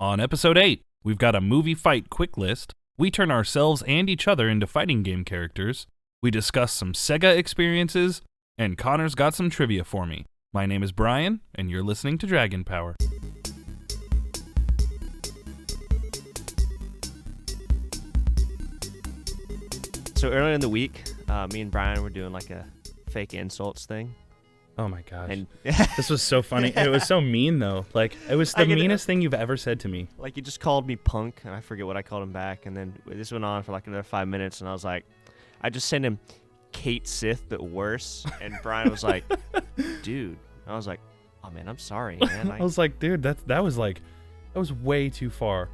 On episode 8, we've got a movie fight quick list. We turn ourselves and each other into fighting game characters. We discuss some Sega experiences, and Connor's got some trivia for me. My name is Brian, and you're listening to Dragon Power. So earlier in the week, me and Brian were doing like a fake insults thing. Oh my gosh. And This was so funny. It was so mean, though. Like, it was the meanest thing you've ever said to me. Like, you just called me punk, and I forget what I called him back. And then this went on for like another 5 minutes, and I was like, I just sent him Kate Sith, but worse. And Brian was like, dude. I was like, oh man, I'm sorry, man. I was like, dude, that was way too far.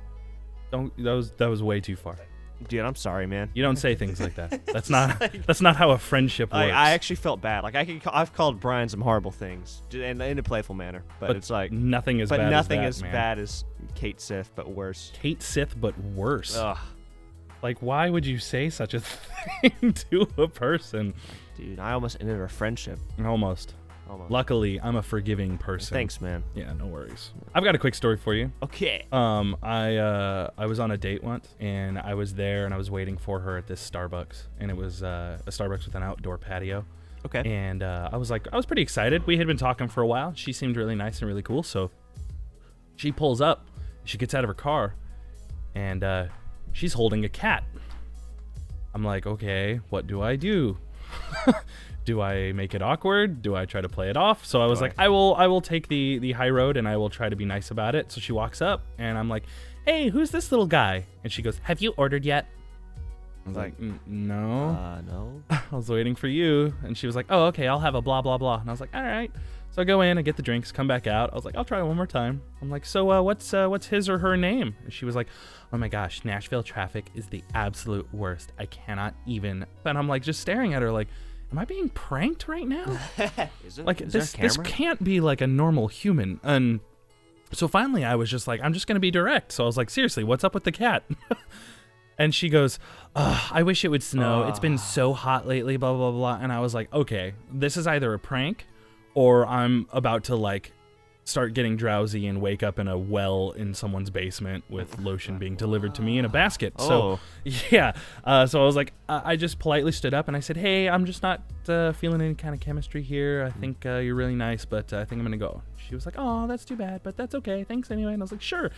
That was way too far. Dude, I'm sorry, man. You don't say things like that. That's not how a friendship works. I actually felt bad. Like I've called Brian some horrible things, and in a playful manner. But it's like nothing as bad as Kate Sith, but worse. Kate Sith, but worse. Ugh. Like, why would you say such a thing to a person? Dude, I almost ended our friendship. Almost. Luckily, I'm a forgiving person. Thanks, man. Yeah, no worries. I've got a quick story for you. Okay. I was on a date once, and I was there, and I was waiting for her at this Starbucks, and it was a Starbucks with an outdoor patio. Okay. And I was pretty excited. We had been talking for a while. She seemed really nice and really cool, so she pulls up. She gets out of her car, and she's holding a cat. I'm like, okay, what do I do? Do I make it awkward? Do I try to play it off? So I was like, I will take the high road, and I will try to be nice about it. So she walks up, and I'm like, hey, who's this little guy? And she goes, have you ordered yet? I was like, no. No. I was waiting for you. And she was like, oh, okay, I'll have a blah, blah, blah. And I was like, all right. So I go in, I get the drinks, come back out. I was like, I'll try one more time. I'm like, so what's his or her name? And she was like, oh my gosh, Nashville traffic is the absolute worst. I cannot even. And I'm like, just staring at her like, am I being pranked right now? This can't be like a normal human. And so finally I was just like, I'm just going to be direct. So I was like, seriously, what's up with the cat? And she goes, I wish it would snow. It's been so hot lately, blah, blah, blah. And I was like, okay, this is either a prank or I'm about to like start getting drowsy and wake up in a well in someone's basement with lotion being delivered to me in a basket. So, yeah. So I was like, I just politely stood up and I said, hey, I'm just not feeling any kind of chemistry here. I think you're really nice, but I think I'm going to go. She was like, oh, that's too bad, but that's okay. Thanks anyway. And I was like, sure.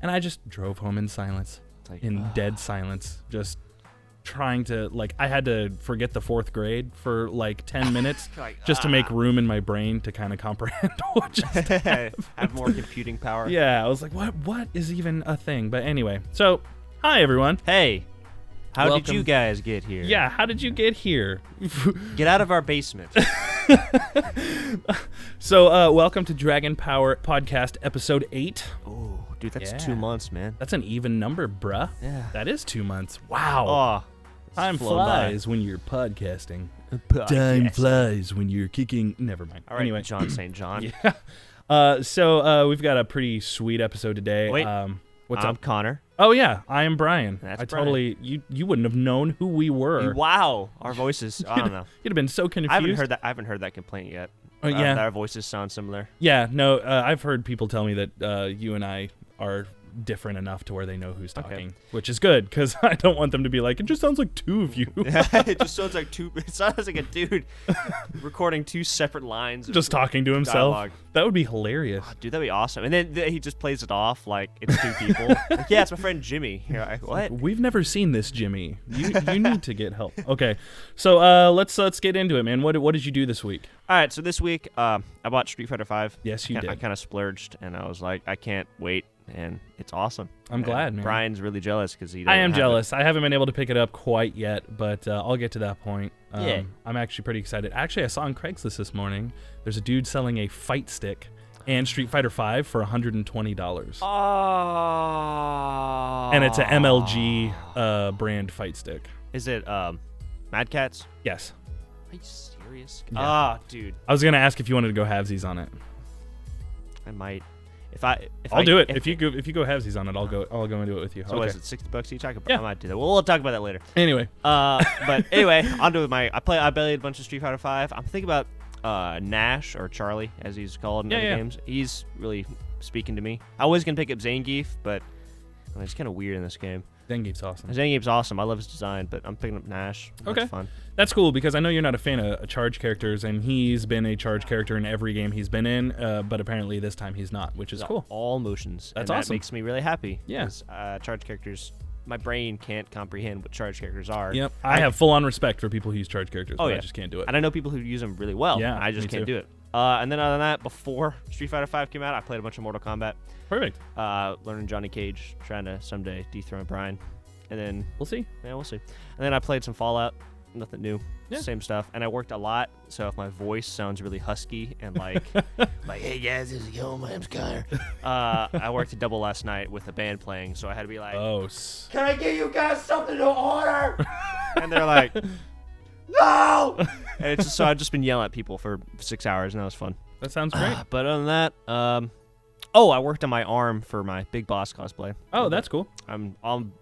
And I just drove home in silence, dead silence, just trying to, like, I had to forget the fourth grade for like 10 minutes just to make room in my brain to kind of comprehend what just have more computing power. Yeah, I was like, what is even a thing? But anyway, so hi everyone. Hey, how did you guys get here? Yeah, how did you get here? Get out of our basement. So welcome to Dragon Power Podcast episode 8. Oh, dude, that's 2 months, man. That's an even number, bruh. Yeah. That is 2 months. Wow. Time flies when you're podcasting. Time flies when you're kicking. Never mind. All right, anyway, John St. John. Yeah. So we've got a pretty sweet episode today. Wait, what's I'm up? Connor. Oh yeah, I am Brian. That's Brian. Totally. You wouldn't have known who we were. Wow, our voices. I don't know. You'd have been so confused. I haven't heard that complaint yet. Yeah. That our voices sound similar. Yeah. No. I've heard people tell me that you and I are different enough to where they know who's talking, which is good because I don't want them to be like, it just sounds like two of you. It just sounds like two. It sounds like a dude recording two separate lines, just talking to himself. Dialogue. That would be hilarious. Oh, dude, that'd be awesome. And then he just plays it off like it's two people. Like, yeah, it's my friend Jimmy. You're like, what? We've never seen this, Jimmy. You need to get help. Okay, so let's get into it, man. What did you do this week? All right, so this week I bought Street Fighter 5. Yes, you did. I kind of splurged, and I was like, I can't wait. And it's awesome. I'm glad, man. Brian's really jealous because he. I am jealous. I haven't been able to pick it up quite yet, but I'll get to that point. Yeah. I'm actually pretty excited. Actually, I saw on Craigslist this morning. There's a dude selling a fight stick and Street Fighter 5 for $120. Oh. And it's a MLG brand fight stick. Is it Mad Catz? Yes. Are you serious? Yeah. Dude. I was gonna ask if you wanted to go halvesies on it. I might. I'll do it. If you go halvesies on it, I'll go into it with you. So what is it, $60 each? I Yeah. might do that. We'll talk about that later. Anyway. But anyway, on to I played a bunch of Street Fighter 5. I'm thinking about Nash, or Charlie, as he's called in other games. He's really speaking to me. I was gonna pick up Zangief, but it's kind of weird in this game. Zangief's awesome. Zangief's awesome. I love his design, but I'm picking up Nash. Okay. That's fun. That's cool because I know you're not a fan of charge characters, and he's been a charge character in every game he's been in, but apparently this time he's not, which is cool. All motions. That's and awesome. That makes me really happy. Yeah. 'Cause, charge characters, my brain can't comprehend what charge characters are. Yep. I have full-on respect for people who use charge characters, but yeah. I just can't do it. And I know people who use them really well. Yeah, and I just me can't too. do it. And then other than that, before Street Fighter V came out, I played a bunch of Mortal Kombat. Perfect. Learning Johnny Cage, trying to someday dethrone Brian. And then We'll see. yeah, we'll see. And then I played some Fallout. Nothing new. Yeah. Same stuff. And I worked a lot, so if my voice sounds really husky and like hey guys, this is Yo, my name's Connor. I worked a double last night with a band playing, so I had to be like, can I give you guys something to order? And they're like, no! And it's just, so I've just been yelling at people for 6 hours, and that was fun. That sounds great. But other than that, I worked on my arm for my Big Boss cosplay. Oh, that's cool. I'm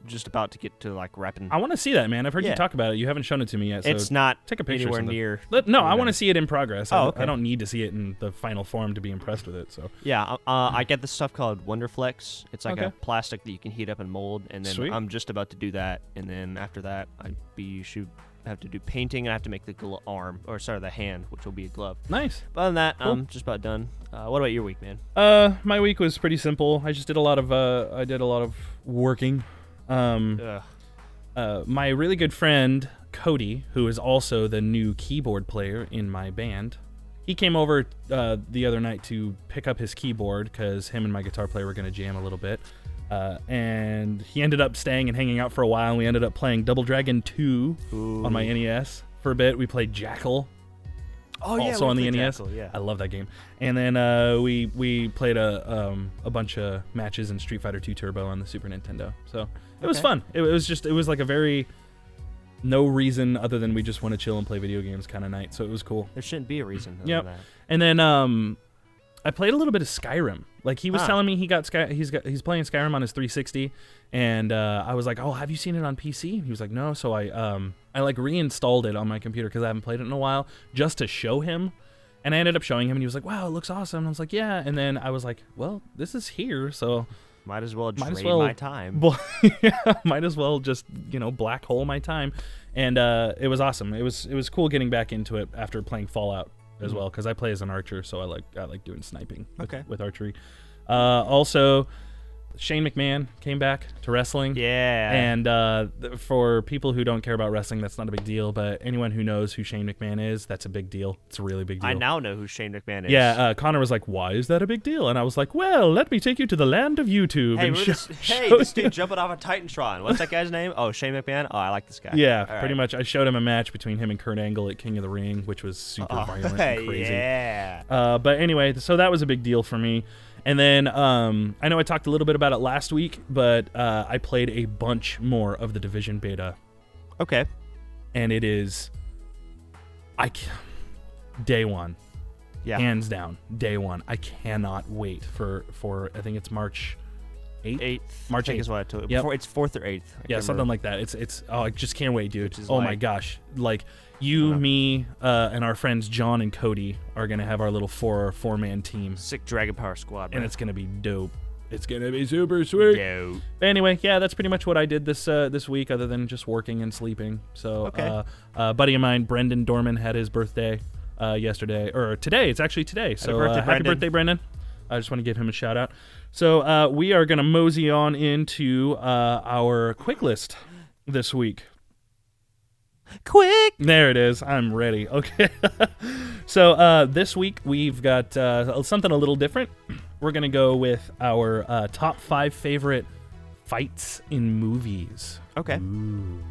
just about to get to like wrapping. I want to see that, man. I've heard you Yeah. talk about it. You haven't shown it to me yet. So It's not take a picture. anywhere or something. near. No, I want to see it in progress. Okay. I don't need to see it in the final form to be impressed with it. So Yeah, I get this stuff called Wonderflex. It's like Okay. a plastic that you can heat up and mold, and then Sweet. I'm just about to do that, and then after that, should have to do painting, and I have to make the the hand, which will be a glove. nice. But other than that, Cool. I'm just about done. What about your week, man? My week was pretty simple. I just did a lot of working. Ugh. My really good friend Cody, who is also the new keyboard player in my band, he came over the other night to pick up his keyboard because him and my guitar player were going to jam a little bit. And he ended up staying and hanging out for a while, and we ended up playing Double Dragon 2 on my NES for a bit. We played Jackal. Oh yeah, Also we on the played NES. Jackal, yeah. I love that game. And then we played a bunch of matches in Street Fighter 2 Turbo on the Super Nintendo. So it was Okay. fun. It was like a very no reason other than we just want to chill and play video games kind of night. So it was cool. There shouldn't be a reason. other Yep. than that. And then I played a little bit of Skyrim. Like he was telling me he's playing Skyrim on his 360, and I was like, "Oh, have you seen it on PC?" And he was like, "No." So I like reinstalled it on my computer because I haven't played it in a while, just to show him. And I ended up showing him, and he was like, "Wow, it looks awesome." And I was like, "Yeah." And then I was like, "Well, this is here, so Might as well drain well- my time. yeah, might as well just black hole my time." And it was awesome. It was cool getting back into it after playing Fallout as well, because I play as an archer, so I like doing sniping with archery. Also, Shane McMahon came back to wrestling. Yeah. And for people who don't care about wrestling, that's not a big deal. But anyone who knows who Shane McMahon is, that's a big deal. It's a really big deal. I now know who Shane McMahon is. Yeah, Connor was like, "Why is that a big deal?" And I was like, "Well, let me take you to the land of YouTube." Hey, and this dude jumping off a Titantron. What's that guy's name? Oh, Shane McMahon. Oh, I like this guy. Yeah, All pretty right. much. I showed him a match between him and Kurt Angle at King of the Ring, which was super violent and crazy. Yeah. But anyway, so that was a big deal for me. And then I know I talked a little bit about it last week, but I played a bunch more of the Division beta, Okay. and it is day one, Yeah. hands down, day one. I cannot wait for I think it's March 8th. March March 8th is what I told you. Yep. Before, it's 4th or 8th. Yeah, something like that. It's I just can't wait, dude. Which is Oh my like- gosh. Like you, me, and our friends John and Cody are gonna have our little four-man team, Sick Dragon Power Squad, bro. and it's gonna be dope. It's gonna be super sweet. Dope. But anyway, yeah, that's pretty much what I did this week, other than just working and sleeping. So, Okay. A buddy of mine, Brendan Dorman, had his birthday yesterday, or today. It's actually today. So birthday, happy Brendan. birthday, Brendan! I just want to give him a shout out. So we are gonna mosey on into our quick list this week. Quick. There it is. I'm ready. Okay. So this week we've got something a little different. We're going to go with our top 5 favorite fights in movies. Okay. Ooh.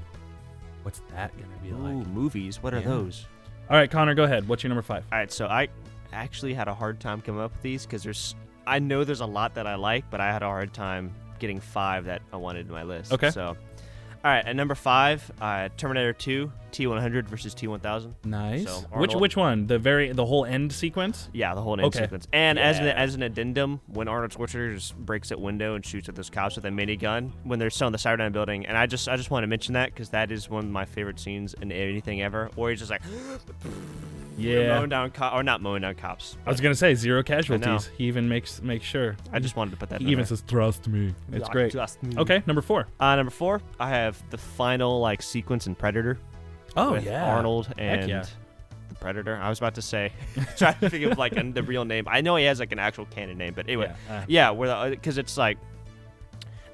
What's that going to be like? Ooh, movies. What are Yeah. those? All right, Connor, go ahead. What's your number 5? All right, so I actually had a hard time coming up with these because I know there's a lot that I like, but I had a hard time getting 5 that I wanted in my list. Okay. So, all right, at number 5, Terminator 2, T-100 versus T-1000. Nice. So, which Arnold- one? The whole end sequence? Yeah, the whole end Okay. sequence. And Yeah. as an addendum, when Arnold Schwarzenegger just breaks that window and shoots at those cops with a minigun when they're still in the Cyberdyne building, and I just want to mention that because that is one of my favorite scenes in anything ever. Or he's just like, Yeah. Mowing down or not mowing down cops. I was gonna say 0 I casualties. know. He even makes sure. I just wanted to put that He in even there. says, "Trust me." It's great. Trust me. Okay, number 4. Number 4, I have the final like sequence in Predator. Oh with yeah, Arnold and yeah. the Predator. I was about to say, trying to think of like the real name. I know he has like an actual canon name, but anyway, Yeah. where because it's like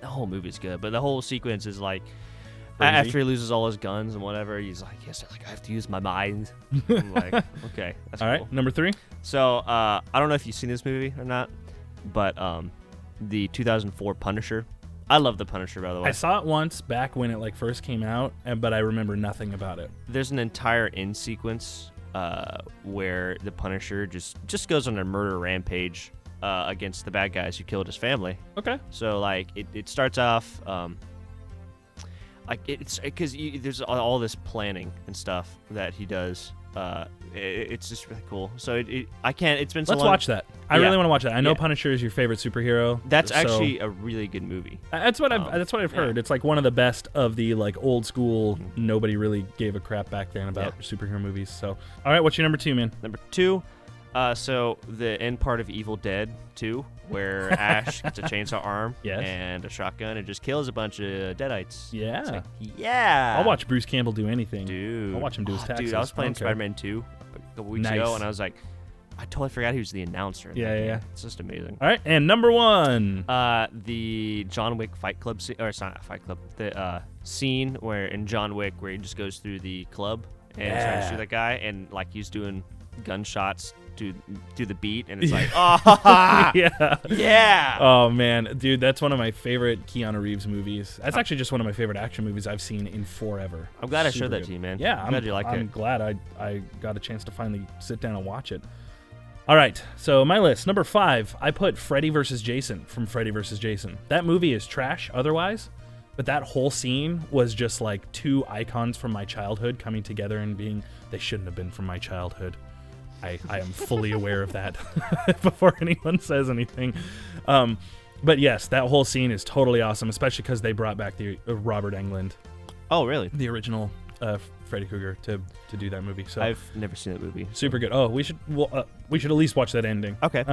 the whole movie's good, but the whole sequence is like Crazy. after he loses all his guns and whatever, he's like, yes, like I have to use my mind. I'm like, okay, that's All cool. right, number 3. So I don't know if you've seen this movie or not, but the 2004 Punisher. I love the Punisher, by the way. I saw it once back when it like first came out, but I remember nothing about it. There's an entire end sequence where the Punisher just goes on a murder rampage against the bad guys who killed his family. Okay. So like it starts off like it's because there's all this planning and stuff that he does. It's just really cool. So I can't. It's been so Let's long. watch that. I Yeah. really want to watch that. I know Yeah. Punisher is your favorite superhero. That's so- actually a really good movie. That's what I've yeah. heard. It's like one of the best of the like old school. Nobody really gave a crap back then about Yeah. superhero movies. So, all right, what's your number 2, man? Number 2, so the end part of Evil Dead 2, where Ash gets a chainsaw arm Yes. and a shotgun and just kills a bunch of deadites. Yeah. It's like, yeah. I'll watch Bruce Campbell do anything. Dude. I'll watch him do his taxes. Dude, I was playing don't care. Spider-Man 2 a couple weeks Nice. ago, and I was like, I totally forgot he was the announcer. in Yeah, that yeah. game. It's just amazing. All right, and number 1. The John Wick Fight Club scene, or it's not a Fight Club, the scene where in John Wick where he just goes through the club and tries to shoot that guy, and like he's doing gunshots to the beat, and it's like, oh, yeah. yeah. Oh man, dude, that's one of my favorite Keanu Reeves movies. That's actually just one of my favorite action movies I've seen in forever. I'm glad I Super showed that good. to you, man. Yeah, I'm glad you liked I'm it. glad I got a chance to finally sit down and watch it. All right, so my list, number 5, I put Freddy vs. Jason from Freddy vs. Jason. That movie is trash otherwise, but that whole scene was just like 2 icons from my childhood coming together and being, they shouldn't have been from my childhood. I am fully aware of that before anyone says anything. But yes, that whole scene is totally awesome, especially because they brought back the Robert Englund, Oh, really? the original Freddy Krueger, to do that movie. So I've never seen that movie. super good. Oh, we should at least watch that ending. Okay.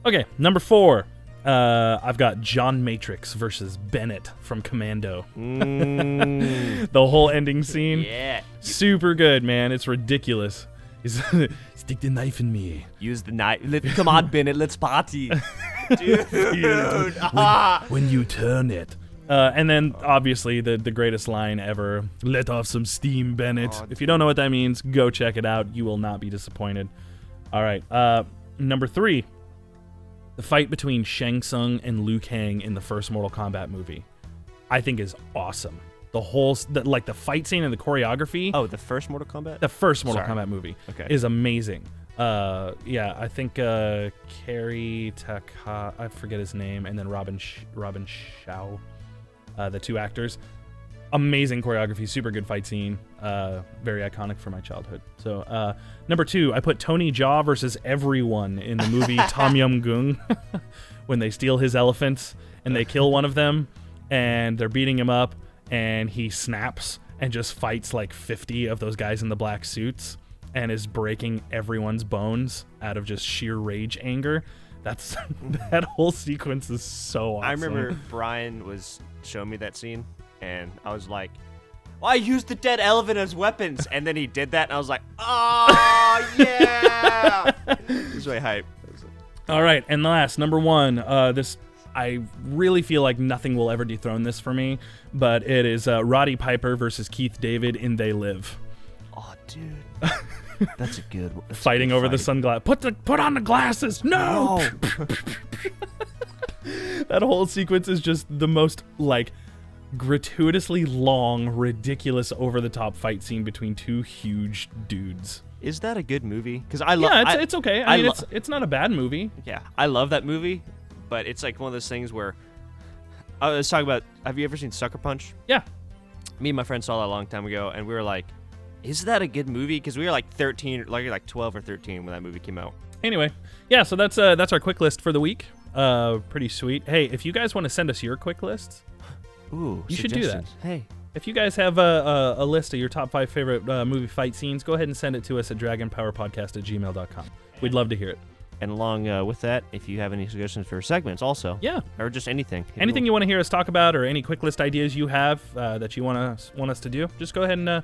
Okay, number 4. I've got John Matrix versus Bennett from Commando. The whole ending scene, Yeah. super good, man. It's ridiculous. He's stick the knife in me. Use the knife. Come on, Bennett. Let's party. Dude. When you turn it. And then, obviously, the greatest line ever, let off some steam, Bennett. Oh, if you don't know what that means, go check it out. You will not be disappointed. All right, number 3, the fight between Shang Tsung and Liu Kang in the first Mortal Kombat movie, I think is awesome. The whole, the fight scene and the choreography. Oh, the first Mortal Kombat? The first Mortal Sorry. Kombat movie Okay. is amazing. Yeah, I think Kerry Taka, I forget his name, and then Robin Shao, the 2 actors. Amazing choreography, super good fight scene, very iconic for my childhood. So number 2, I put Tony Jaa versus everyone in the movie Tom Yum Goong, when they steal his elephants and they kill one of them and they're beating him up and he snaps and just fights like 50 of those guys in the black suits and is breaking everyone's bones out of just sheer rage anger. That's that whole sequence is so awesome. I remember Brian was showing me that scene, and I was like, well, I used the dead elephant as weapons. And then he did that, and I was like, oh, yeah. It was really hype. All right, and last, number 1, this, I really feel like nothing will ever dethrone this for me, but it is Roddy Piper versus Keith David in They Live. Oh, dude. That's a good one. Fighting over the sunglass. Put on the glasses. No. That whole sequence is just the most like gratuitously long, ridiculous, over the top fight scene between 2 huge dudes. Is that a good movie? Because I love. Yeah, it's okay. I mean, it's not a bad movie. Yeah, I love that movie, but it's like one of those things where I was talking about. Have you ever seen Sucker Punch? Yeah. Me and my friend saw that a long time ago, and we were like, "Is that a good movie?" Because we were like 13, like 12 or 13 when that movie came out. Anyway, yeah. So that's our quick list for the week. Pretty sweet. Hey, if you guys want to send us your quick lists, Ooh, you should do that. suggestions. Hey, if you guys have a list of your top 5 favorite movie fight scenes, go ahead and send it to us at dragonpowerpodcast@gmail.com. We'd love to hear it. And along with that, if you have any suggestions for segments also. Yeah. Or just anything. Anything you want to hear us talk about or any quick list ideas you have that you want us to do, just go ahead and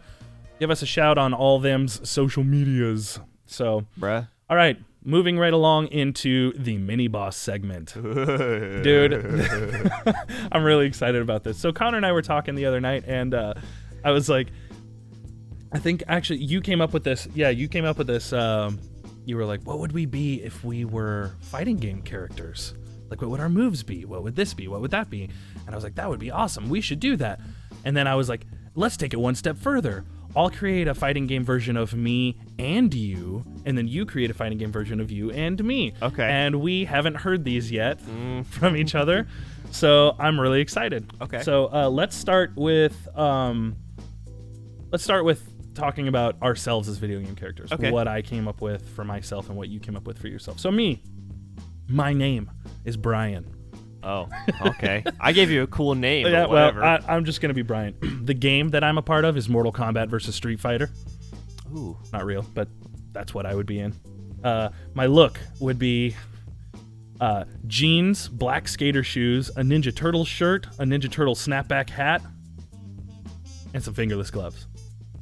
give us a shout on all them's social medias. So, bruh. All right, moving right along into the mini boss segment. Dude, I'm really excited about this. So Connor and I were talking the other night, and I was like, I think actually you came up with this. Yeah, you came up with this. You were like, what would we be if we were fighting game characters? Like, what would our moves be? What would this be? What would that be? And I was like, that would be awesome. We should do that. And then I was like, let's take it one step further. I'll create a fighting game version of me and you, and then you create a fighting game version of you and me. Okay. And we haven't heard these yet from each other, so I'm really excited. Okay. So let's start with talking about ourselves as video game characters. Okay. What I came up with for myself and what you came up with for yourself. So me, my name is Brian. Oh, okay. I gave you a cool name. Yeah, but whatever. well, I'm just gonna be Brian. The game that I'm a part of is Mortal Kombat versus Street Fighter. Ooh. Not real, but that's what I would be in. My look would be jeans, black skater shoes, a Ninja Turtle shirt, a Ninja Turtle snapback hat, and some fingerless gloves.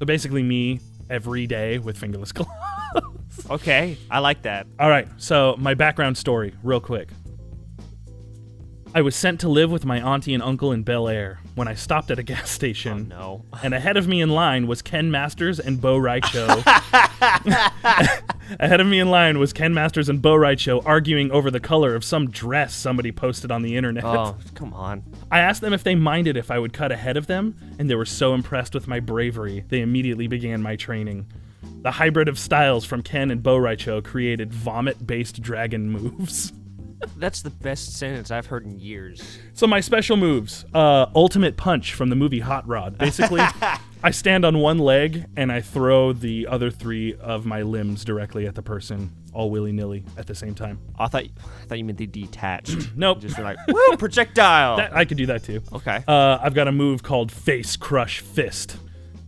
So basically me every day with fingerless gloves. Okay, I like that. All right, so my background story, real quick. I was sent to live with my auntie and uncle in Bel Air when I stopped at a gas station. Oh, no. And ahead of me in line was Ken Masters and Bo Raicho. Ahead of me in line was Ken Masters and Bo Raicho arguing over the color of some dress somebody posted on the internet. Oh, come on. I asked them if they minded if I would cut ahead of them, and they were so impressed with my bravery, they immediately began my training. The hybrid of styles from Ken and Bo Raicho created vomit-based dragon moves. That's the best sentence I've heard in years. So my special moves, ultimate punch from the movie Hot Rod. Basically, I stand on one leg and I throw the other 3 of my limbs directly at the person, all willy-nilly at the same time. I thought you meant they detached. Nope. Just like, woo, projectile. I could do that too. Okay. I've got a move called Face Crush Fist,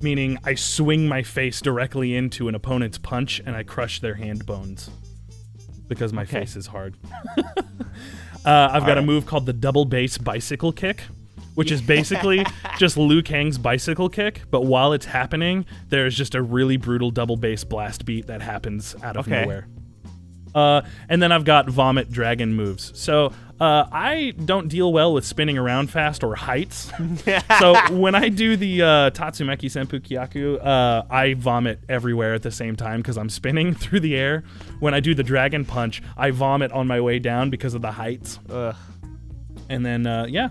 meaning I swing my face directly into an opponent's punch and I crush their hand bones. Because my face is hard. I've got a move called the double bass bicycle kick, which is basically just Liu Kang's bicycle kick, but while it's happening, there's just a really brutal double bass blast beat that happens out of nowhere. And then I've got vomit dragon moves. So I don't deal well with spinning around fast or heights. So when I do the Tatsumeki Senpu Kyaku, I vomit everywhere at the same time because I'm spinning through the air. When I do the dragon punch, I vomit on my way down because of the heights. Ugh. And then,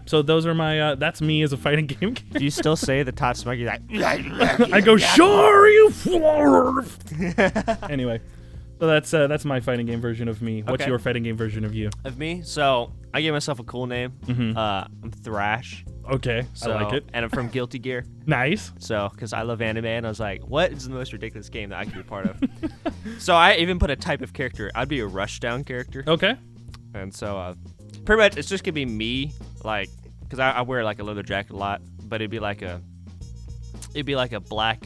so those are my, that's me as a fighting game. Do you still say the Tatsumeki? Like, I go, sure, you. Anyway. So that's my fighting game version of me. What's your fighting game version of you? Of me? So I gave myself a cool name. Mm-hmm. I'm Thrash. Okay, So, I like it. And I'm from Guilty Gear. Nice. So, because I love anime, and I was like, what is the most ridiculous game that I could be a part of? So I even put a type of character. I'd be a Rushdown character. Okay. And so pretty much it's just going to be me, like, because I wear like a leather jacket a lot, but it'd be like a black,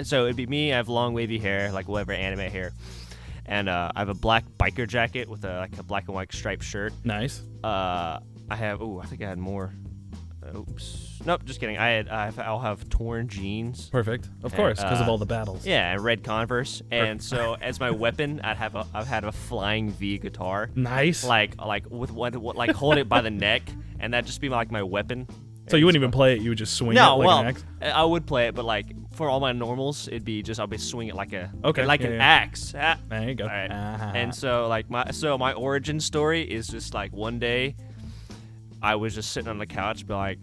so it'd be me. I have long wavy hair, like whatever anime hair. And I have a black biker jacket with a black and white striped shirt. Nice. I think I had more. Oops. Nope, just kidding. I'll have torn jeans. Perfect. Of course, because of all the battles. Yeah, and red Converse. And so as my weapon, I've had a flying V guitar. Nice. Like with one, like hold it by the neck, and that'd just be like my weapon. So you wouldn't even play it; you would just swing it like an axe. I would play it, but like for all my normals, it'd be just I'll be swing it like an yeah. axe. Ah. There you go. All right. And so like my origin story is just like one day, I was just sitting on the couch, be like,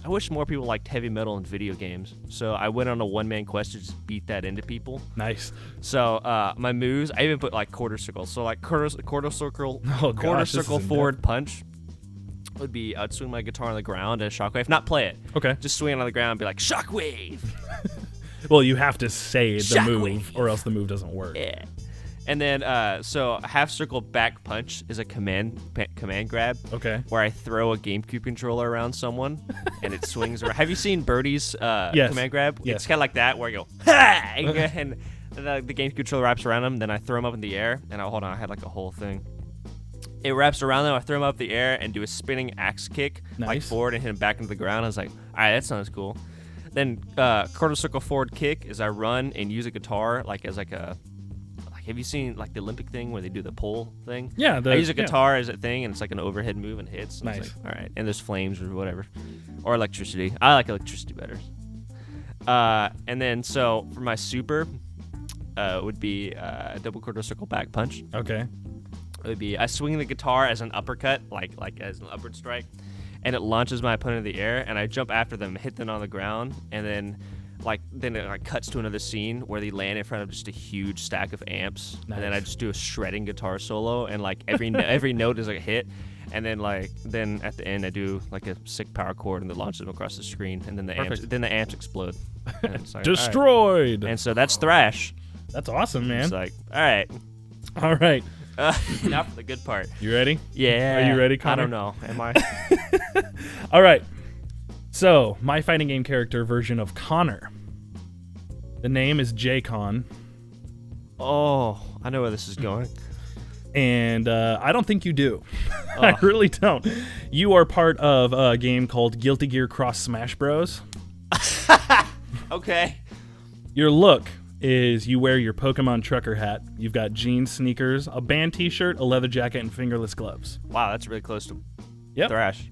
I wish more people liked heavy metal in video games. So I went on a one-man quest to just beat that into people. Nice. So my moves, I even put like quarter circles. So like quarter circle forward punch would be I'd swing my guitar on the ground and shockwave. Not play it. Okay. Just swing it on the ground and be like, shockwave. Well, you have to say the Shockwave. move or else the move doesn't work. Yeah. And then, so a half circle back punch is a command grab. Okay. Where I throw a GameCube controller around someone and it swings around. Have you seen Birdie's Yes. command grab? Yes. It's kind of like that where you go, ha! And the GameCube controller wraps around him. Then I throw him up in the air. And hold on, I had like a whole thing. It wraps around them. I throw him up in the air and do a spinning axe kick, like forward, and hit him back into the ground. I was like, all right, that sounds cool. Then quarter circle forward kick is I run and use a guitar like as like a. Have you seen like the Olympic thing where they do the pole thing? Yeah. I use a guitar as a thing, and it's like an overhead move and hits. And Nice. It's like, all right, and there's flames or whatever, or electricity. I like electricity better. And then so for my super, would be a double quarter circle back punch. Okay. It would be I swing the guitar as an uppercut, like as an upward strike, and it launches my opponent in the air, and I jump after them, hit them on the ground, and then it cuts to another scene where they land in front of just a huge stack of amps, and then I just do a shredding guitar solo, and like every every note is like a hit, and then at the end I do like a sick power chord and then launch them across the screen, and then the amps explode. And it's like, Destroyed. right. And so that's thrash. That's awesome, man. It's like, all right. All right. Now for the good part. You ready? Yeah. Are you ready, Connor? I don't know. Am I? All right. So, my fighting game character version of Connor. The name is J-Con. Oh, I know where this is going. And I don't think you do. I really don't. You are part of a game called Guilty Gear Cross Smash Bros. Okay. Your look is you wear your Pokemon trucker hat. You've got jeans, sneakers, a band t-shirt, a leather jacket, and fingerless gloves. Wow, that's really close to thrash.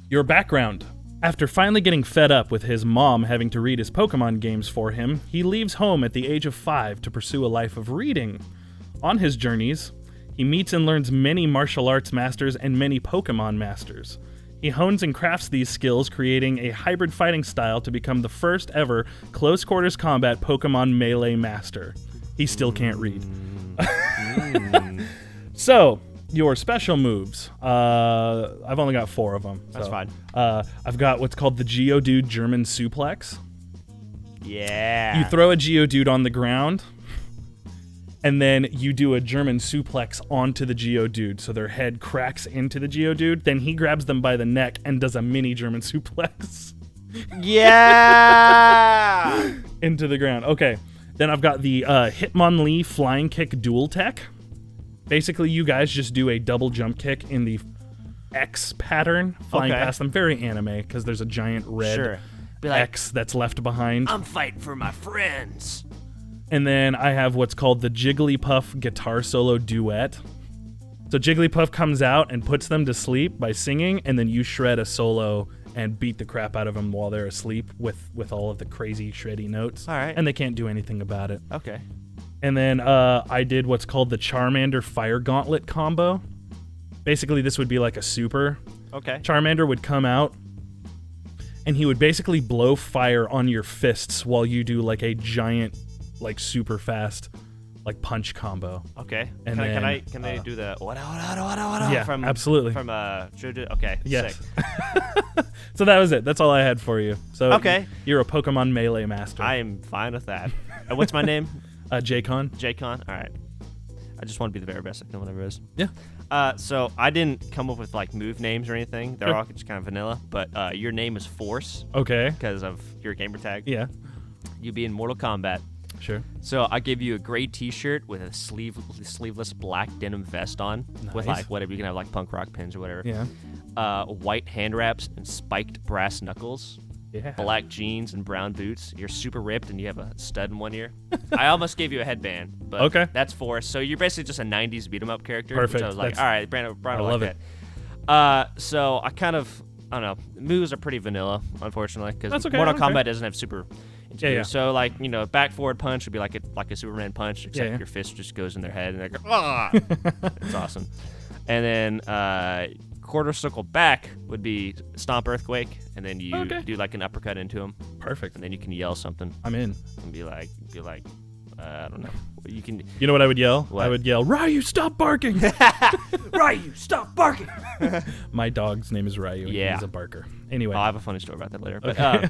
Your background. After finally getting fed up with his mom having to read his Pokemon games for him, he leaves home at the age of 5 to pursue a life of reading. On his journeys, he meets and learns many martial arts masters and many Pokemon masters. He hones and crafts these skills, creating a hybrid fighting style to become the first ever close quarters combat Pokemon Melee master. He still can't read. So, your special moves. I've only got 4 of them. That's fine. I've got what's called the Geodude German Suplex. Yeah. You throw a Geodude on the ground, and then you do a German suplex onto the Geodude, so their head cracks into the Geodude. Then he grabs them by the neck and does a mini German suplex. Yeah! Into the ground. Okay. Then I've got the Hitmonlee Flying Kick Dual Tech. Basically, you guys just do a double jump kick in the X pattern, flying past them. Very anime, because there's a giant red X that's left behind. I'm fighting for my friends. And then I have what's called the Jigglypuff Guitar Solo Duet. So Jigglypuff comes out and puts them to sleep by singing, and then you shred a solo and beat the crap out of them while they're asleep with all of the crazy shreddy notes. All right. And they can't do anything about it. Okay. And then I did what's called the Charmander Fire Gauntlet combo. Basically, this would be like a super. Okay. Charmander would come out, and he would basically blow fire on your fists while you do like a giant, like super fast, like punch combo. Okay. And can I then, do the what? Yeah, absolutely. From okay. Yes. Sick. So that was it. That's all I had for you. So okay. You're a Pokemon Melee master. I am fine with that. And what's my name? J-Con. J-Con. All right. I just want to be the very best I can, whatever it is. Yeah. So I didn't come up with like move names or anything. They're all just kind of vanilla. But your name is Force. Okay. Because of your gamer tag. Yeah. You be in Mortal Kombat. Sure. So I give you a gray T-shirt with a sleeveless black denim vest on, with like whatever you can have like punk rock pins or whatever. Yeah. White hand wraps and spiked brass knuckles. Yeah. Black jeans and brown boots. You're super ripped and you have a stud in one ear. I almost gave you a headband, but that's Force. So you're basically just a 90s beat 'em up character. Perfect. Which I was like, all right, Brian I will love like it. that. So I kind of, I don't know, moves are pretty vanilla, unfortunately, because okay, Mortal Kombat doesn't have super. Yeah. So like, back forward punch would be like a Superman punch, except your fist just goes in their head and they go, ah. It's awesome. And then quarter circle back would be stomp earthquake, and then you do like an uppercut into him. Perfect. And then you can yell something. I'm in. And be like, I don't know. You can. You know what I would yell? What? I would yell, Ryu, stop barking! Ryu, stop barking! My dog's name is Ryu. Yeah. And he's a barker. Anyway. I'll have a funny story about that later. But, Okay.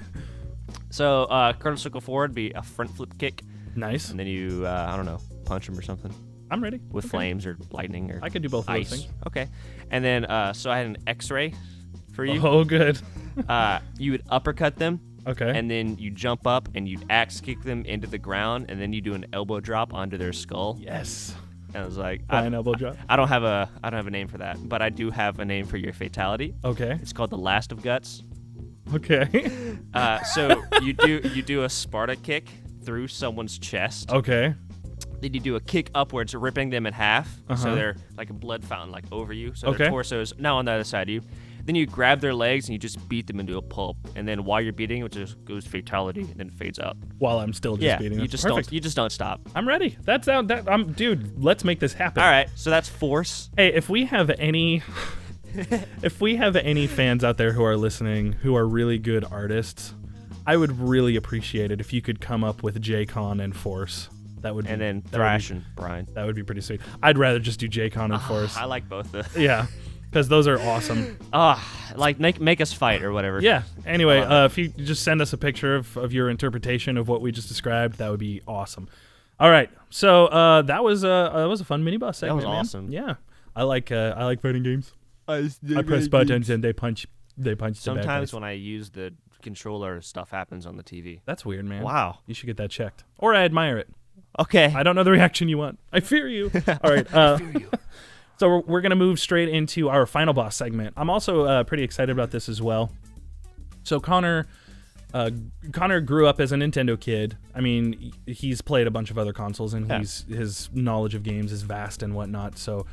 So quarter circle forward would be a front flip kick. Nice. And then you, I don't know, punch them or something I'm ready. with flames or lightning or I could do both ice. of those things. Okay. And then so I had an X-ray for you. Oh, good. You would uppercut them. Okay. And then you jump up and you axe kick them into the ground, and then you do an elbow drop onto their skull. Yes. And I was like, Flying elbow drop. I don't have a name for that, but I do have a name for your fatality. Okay. It's called the Last of Guts. Okay. So you do a Sparta kick through someone's chest. Okay. Then you do a kick upwards, ripping them in half, Uh-huh. so they're like a blood fountain, like over you. So Okay. their torso is now on the other side of you. Then you grab their legs and you just beat them into a pulp. And then while you're beating, it just goes fatality and then fades out. While I'm still just beating you them. just Perfect. don't stop. I'm ready. Dude, let's make this happen. All right, so that's force. Hey, if we have any fans out there who are listening who are really good artists, I would really appreciate it if you could come up with J-Con and Force. That would And then that would Thrash be- and Brian. That would be pretty sweet. I'd rather just do J-Con and Force. I like both. Yeah, because those are awesome. Like make us fight or whatever. Yeah. Anyway, if you just send us a picture of your interpretation of what we just described, that would be awesome. All right. So that was a fun mini boss segment. That was man. awesome. Yeah. I like fighting games. I press buttons and they punch. The bad Sometimes guys. when I use the controller, stuff happens on the TV. That's weird, man. Wow. You should get that checked. Or I admire it. Okay. I don't know the reaction you want. I fear you. All right. I fear you. So we're going to move straight into our final boss segment. I'm also pretty excited about this as well. So Connor grew up as a Nintendo kid. I mean, he's played a bunch of other consoles, and his knowledge of games is vast and whatnot. So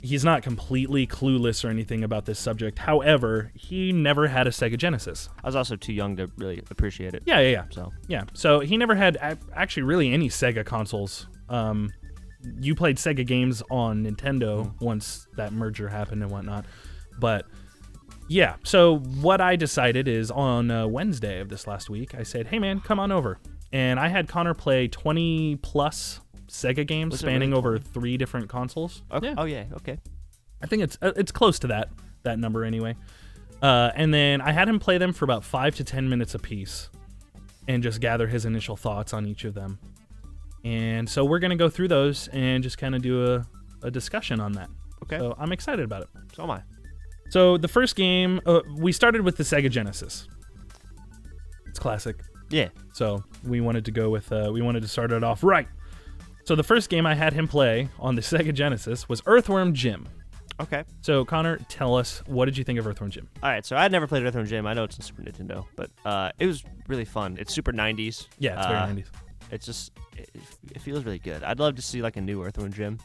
he's not completely clueless or anything about this subject. However, he never had a Sega Genesis. I was also too young to really appreciate it. Yeah. So So he never had actually really any Sega consoles. You played Sega games on Nintendo once that merger happened and whatnot. But yeah, so what I decided is on Wednesday of this last week, I said, hey man, come on over. And I had Connor play 20 plus Sega games spanning over 3 different consoles. Okay. Yeah. Oh yeah. Okay. I think it's close to that number anyway. And then I had him play them for about 5 to 10 minutes apiece and just gather his initial thoughts on each of them. And so we're going to go through those and just kind of do a discussion on that. Okay. So I'm excited about it. So am I. So the first game, we started with the Sega Genesis. It's classic. Yeah. So we wanted to go with, we wanted to start it off right. So the first game I had him play on the Sega Genesis was Earthworm Jim. Okay. So Connor, tell us, what did you think of Earthworm Jim? All right. So I'd never played Earthworm Jim. I know it's on Super Nintendo, but it was really fun. It's super 90s. Yeah, it's very 90s. It's just it feels really good. I'd love to see like a new Earthworm Jim.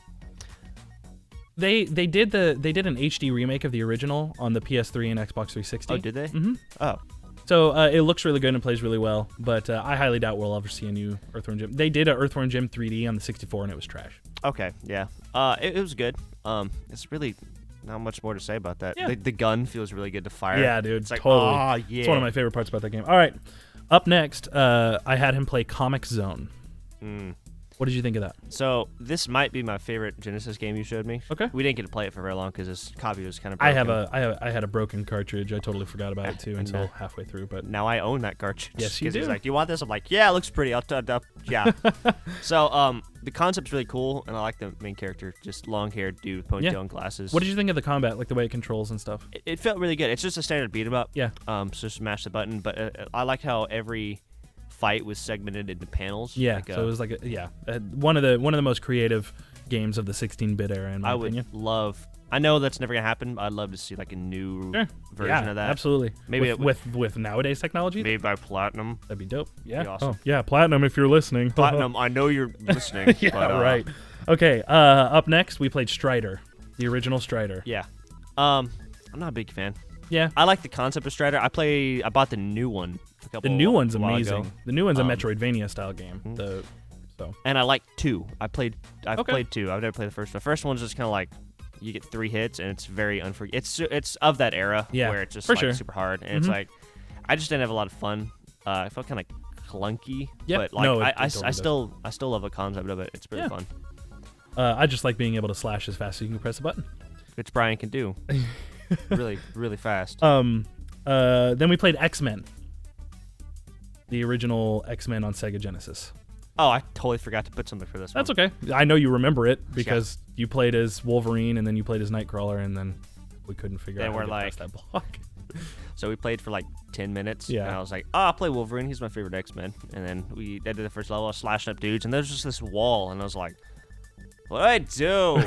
They did an HD remake of the original on the PS3 and Xbox 360. Oh, did they? Mm-hmm. Oh. So it looks really good and plays really well, but I highly doubt we'll ever see a new Earthworm Jim. They did a Earthworm Jim 3D on the 64 and it was trash. Okay. Yeah. It was good. It's really not much more to say about that. Yeah. The gun feels really good to fire. Yeah, dude. It's like, totally. oh, yeah. It's one of my favorite parts about that game. All right. Up next, I had him play Comic Zone. What did you think of that? So this might be my favorite Genesis game you showed me. Okay. We didn't get to play it for very long because this copy was kind of I broken. had a broken cartridge. I totally forgot about it too And until halfway through. But Now I own that cartridge. Yes, you 'Cause do. He's like, do you want this? I'm like, yeah, it looks pretty. Yeah. So the concept's really cool, and I like the main character, just long-haired dude, ponytail and glasses. what did you think of the combat, like the way it controls and stuff? It felt really good. It's just a standard beat 'em up. Yeah. So smash the button, but I liked how every fight was segmented into panels. Yeah. Like, So it was like one of the most creative games of the 16-bit era in my I would opinion. love. I know that's never gonna happen. But I'd love to see like a new version of that. Absolutely. Maybe with nowadays technology, made by Platinum. that'd be dope. Yeah. Be awesome. Oh, yeah, Platinum if you're listening. Platinum, I know you're listening. Yeah, but, right. Okay. Up next, we played Strider, the original Strider. Yeah. I'm not a big fan. Yeah. I like the concept of Strider. I bought the new one. The new one's a while amazing. ago. The new one's a Metroidvania style game. And I like 2. I've played 2. I've never played the first one. The first one's just kind of like you get 3 hits and it's very unforgiving. It's of that era where it's just for like sure. super hard and it's like I just didn't have a lot of fun. I felt kind of clunky, Yeah. but like No, it I totally still love the concept of it. It's really fun. I just like being able to slash as fast as you can press a button. Which Brian can do. really, really fast. Then we played X-Men. The original X-Men on Sega Genesis. Oh, I totally forgot to put something for this one. That's okay. I know you remember it because you played as Wolverine and then you played as Nightcrawler and then we couldn't figure out how to get past that block. So we played for like 10 minutes. Yeah. And I was like, oh, I'll play Wolverine. He's my favorite X-Men. And then we did the first level, slashing up dudes, and there's just this wall, and I was like, what do I do?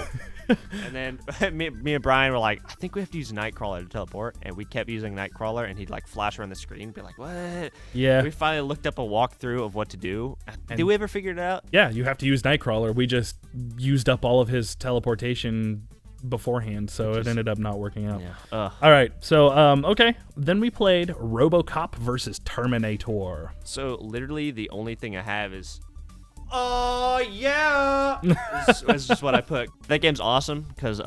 And then me and Brian were like, I think we have to use Nightcrawler to teleport. And we kept using Nightcrawler, and he'd like flash around the screen and be like, what? Yeah. We finally looked up a walkthrough of what to do. Did we ever figure it out? Yeah, you have to use Nightcrawler. We just used up all of his teleportation beforehand, so it ended up not working out. Yeah. All right, so okay, then we played RoboCop versus Terminator. So literally the only thing I have is, oh yeah, is just what I put. That game's awesome because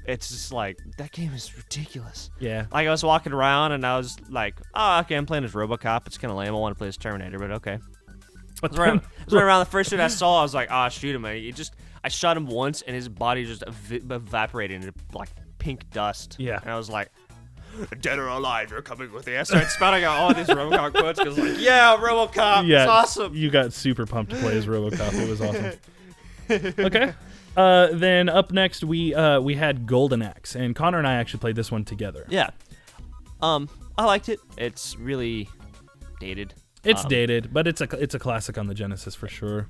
it's just like that game is ridiculous. Yeah. Like I was walking around and I was like, oh okay, I'm playing as RoboCop. It's kind of lame. I want to play as Terminator, but okay. I was around the first dude I saw. I was like, oh, shoot him. I shot him once, and his body just evaporated into like pink dust. Yeah. And I was like, dead or alive, you're coming with me. I started spouting out all these RoboCop quotes because like, yeah, RoboCop, Yeah, it's awesome. You got super pumped to play as RoboCop. It was awesome. Okay. Then up next we had Golden Axe, and Connor and I actually played this one together. Yeah. I liked it. It's really dated. It's dated, but it's a classic on the Genesis for sure.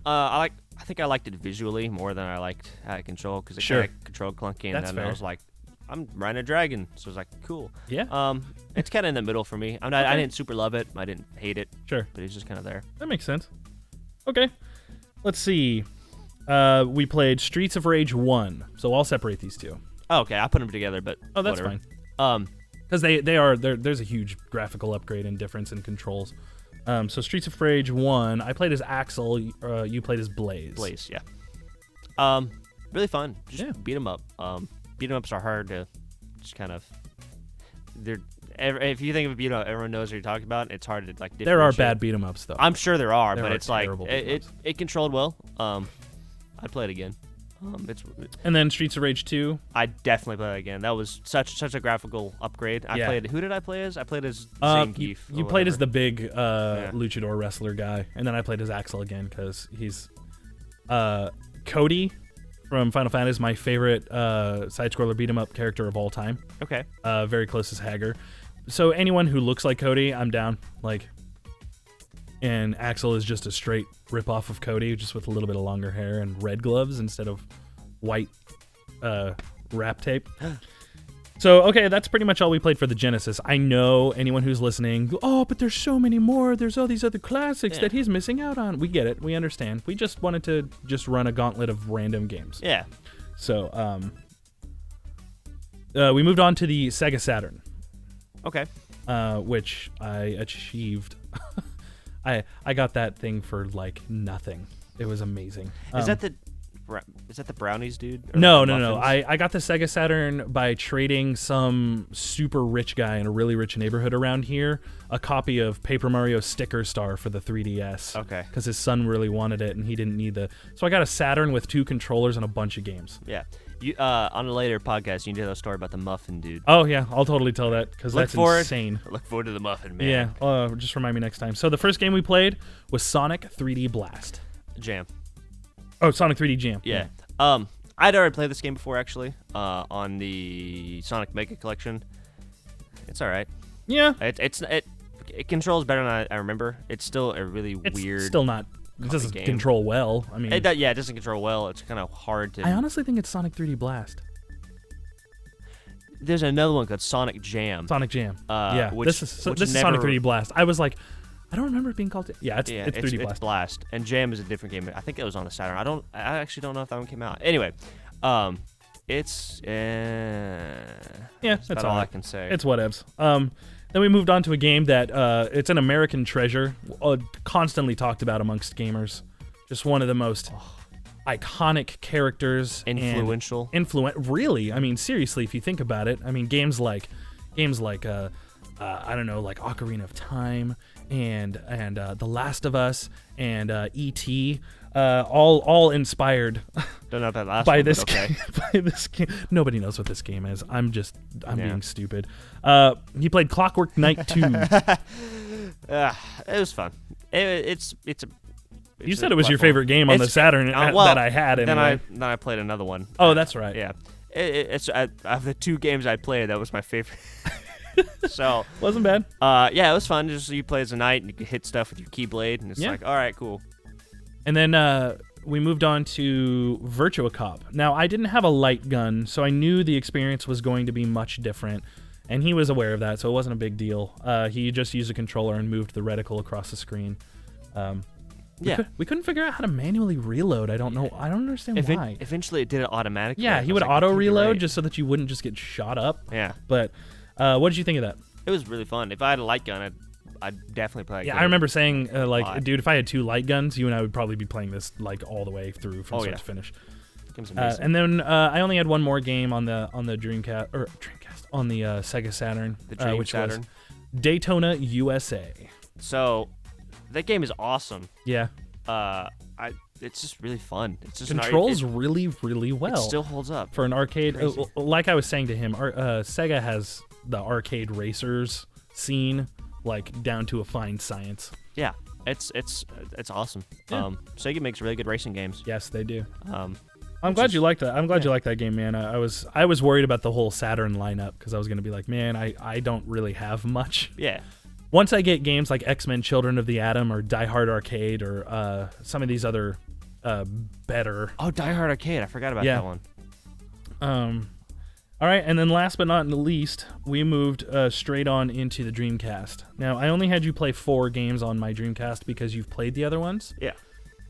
I think I liked it visually more than I liked how it controlled because it kind of controlled clunky, and That's then fair. I was like, I'm riding a dragon, so I was like, cool. Yeah. It's kind of in the middle for me. I didn't super love it. I didn't hate it. Sure. But it's just kind of there. That makes sense. Okay. Let's see. We played Streets of Rage 1, so I'll separate these two. Oh, okay. I put them together, but Oh, that's whatever. fine. Because there's a huge graphical upgrade and difference in controls. So Streets of Rage 1, I played as Axel. You played as Blaze. Blaze, yeah. Really fun. Just beat 'em up. Beat 'em ups are hard to just kind of. If you think of a beat 'em up, everyone knows what you're talking about. It's hard to like. There are bad beat 'em ups though. I'm sure there are, but it's like terrible beat 'em ups. it controlled well. I'd play it again. And then Streets of Rage 2. I definitely play that again. That was such a graphical upgrade. Who did I play as? I played as Zangief. You played as the big luchador wrestler guy, and then I played as Axel again because he's Cody from Final Fantasy is my favorite side-scroller beat-em-up character of all time. Okay. Very close as Hager. So anyone who looks like Cody, I'm down. And Axel is just a straight rip-off of Cody, just with a little bit of longer hair and red gloves instead of white wrap tape. So, okay, that's pretty much all we played for the Genesis. I know anyone who's listening, oh, but there's so many more. There's all these other classics that he's missing out on. We get it. We understand. We just wanted to just run a gauntlet of random games. Yeah. So, we moved on to the Sega Saturn. Okay. Which I achieved. I got that thing for like nothing. It was amazing. Is that the brownies, dude? Or No. muffins? I got the Sega Saturn by trading some super rich guy in a really rich neighborhood around here a copy of Paper Mario Sticker Star for the 3DS. Okay. Because his son really wanted it and he didn't need So I got a Saturn with 2 controllers and a bunch of games. Yeah. You on a later podcast, you need to tell a story about the muffin, dude. Oh yeah, I'll totally tell that because that's insane. Look forward to the muffin, man. Yeah. Just remind me next time. So the first game we played was Sonic 3D Blast. Jam. Oh, Sonic 3D Jam. Yeah. I'd already played this game before, actually, on the Sonic Mega Collection. It's all right. Yeah. It controls better than I remember. It's still a really weird. Still not. It doesn't game. control well. I mean, it doesn't control well. It's kind of hard to. I honestly think it's Sonic 3D Blast. There's another one called Sonic Jam. Sonic Jam. Yeah. This is Sonic 3D Blast. I was like, I don't remember it being called. It's 3D Blast. It's Blast, and Jam is a different game. I think it was on the Saturn. I actually don't know if that one came out. Anyway, it's that's all I can say. It's whatevs. Then we moved on to a game that it's an American treasure, constantly talked about amongst gamers. Just one of the most iconic characters. Influential. Really? I mean, seriously, if you think about it, I mean, games like I don't know, like Ocarina of Time and The Last of Us and E.T. All inspired. Don't know that last by one, this okay. game. By this game. Nobody knows what this game is. I'm being stupid. He played Clockwork Knight 2. It was fun. It's You said it was your favorite game on the Saturn that I had. Anyway. Then I played another one. Oh, that's right. Yeah, it's of the 2 games I played, that was my favorite. So wasn't bad. Yeah, it was fun. Just you play as a knight and you could hit stuff with your keyblade, and it's like, all right, cool. And then we moved on to Virtua Cop. Now, I didn't have a light gun, so I knew the experience was going to be much different, and he was aware of that, so it wasn't a big deal. He just used a controller and moved the reticle across the screen. We couldn't figure out how to manually reload. I don't know. I don't understand why. Eventually, it did it automatically. Yeah, he would auto reload just so that you wouldn't just get shot up. Yeah. But what did you think of that? It was really fun. If I had a light gun, I'd definitely play. Yeah, I remember saying, dude, if I had 2 light guns, you and I would probably be playing this like all the way through from start to finish. And then I only had one more game on the Dreamcast on the Sega Saturn, which was Daytona USA. So that game is awesome. Yeah. It's just really fun. It's just controls really, really well. It still holds up for an arcade. Like I was saying to him, Sega has the arcade racers scene like down to a fine science. Yeah, it's awesome. Yeah. Sega makes really good racing games. Yes, they do. I'm glad you liked that. I'm glad you liked that game, man. I was worried about the whole Saturn lineup because I was gonna be like, man, I don't really have much. Yeah. Once I get games like X-Men: Children of the Atom or Die Hard Arcade or some of these other better. Oh, Die Hard Arcade! I forgot about that one. All right, and then last but not least, we moved straight on into the Dreamcast. Now, I only had you play 4 games on my Dreamcast because you've played the other ones. Yeah.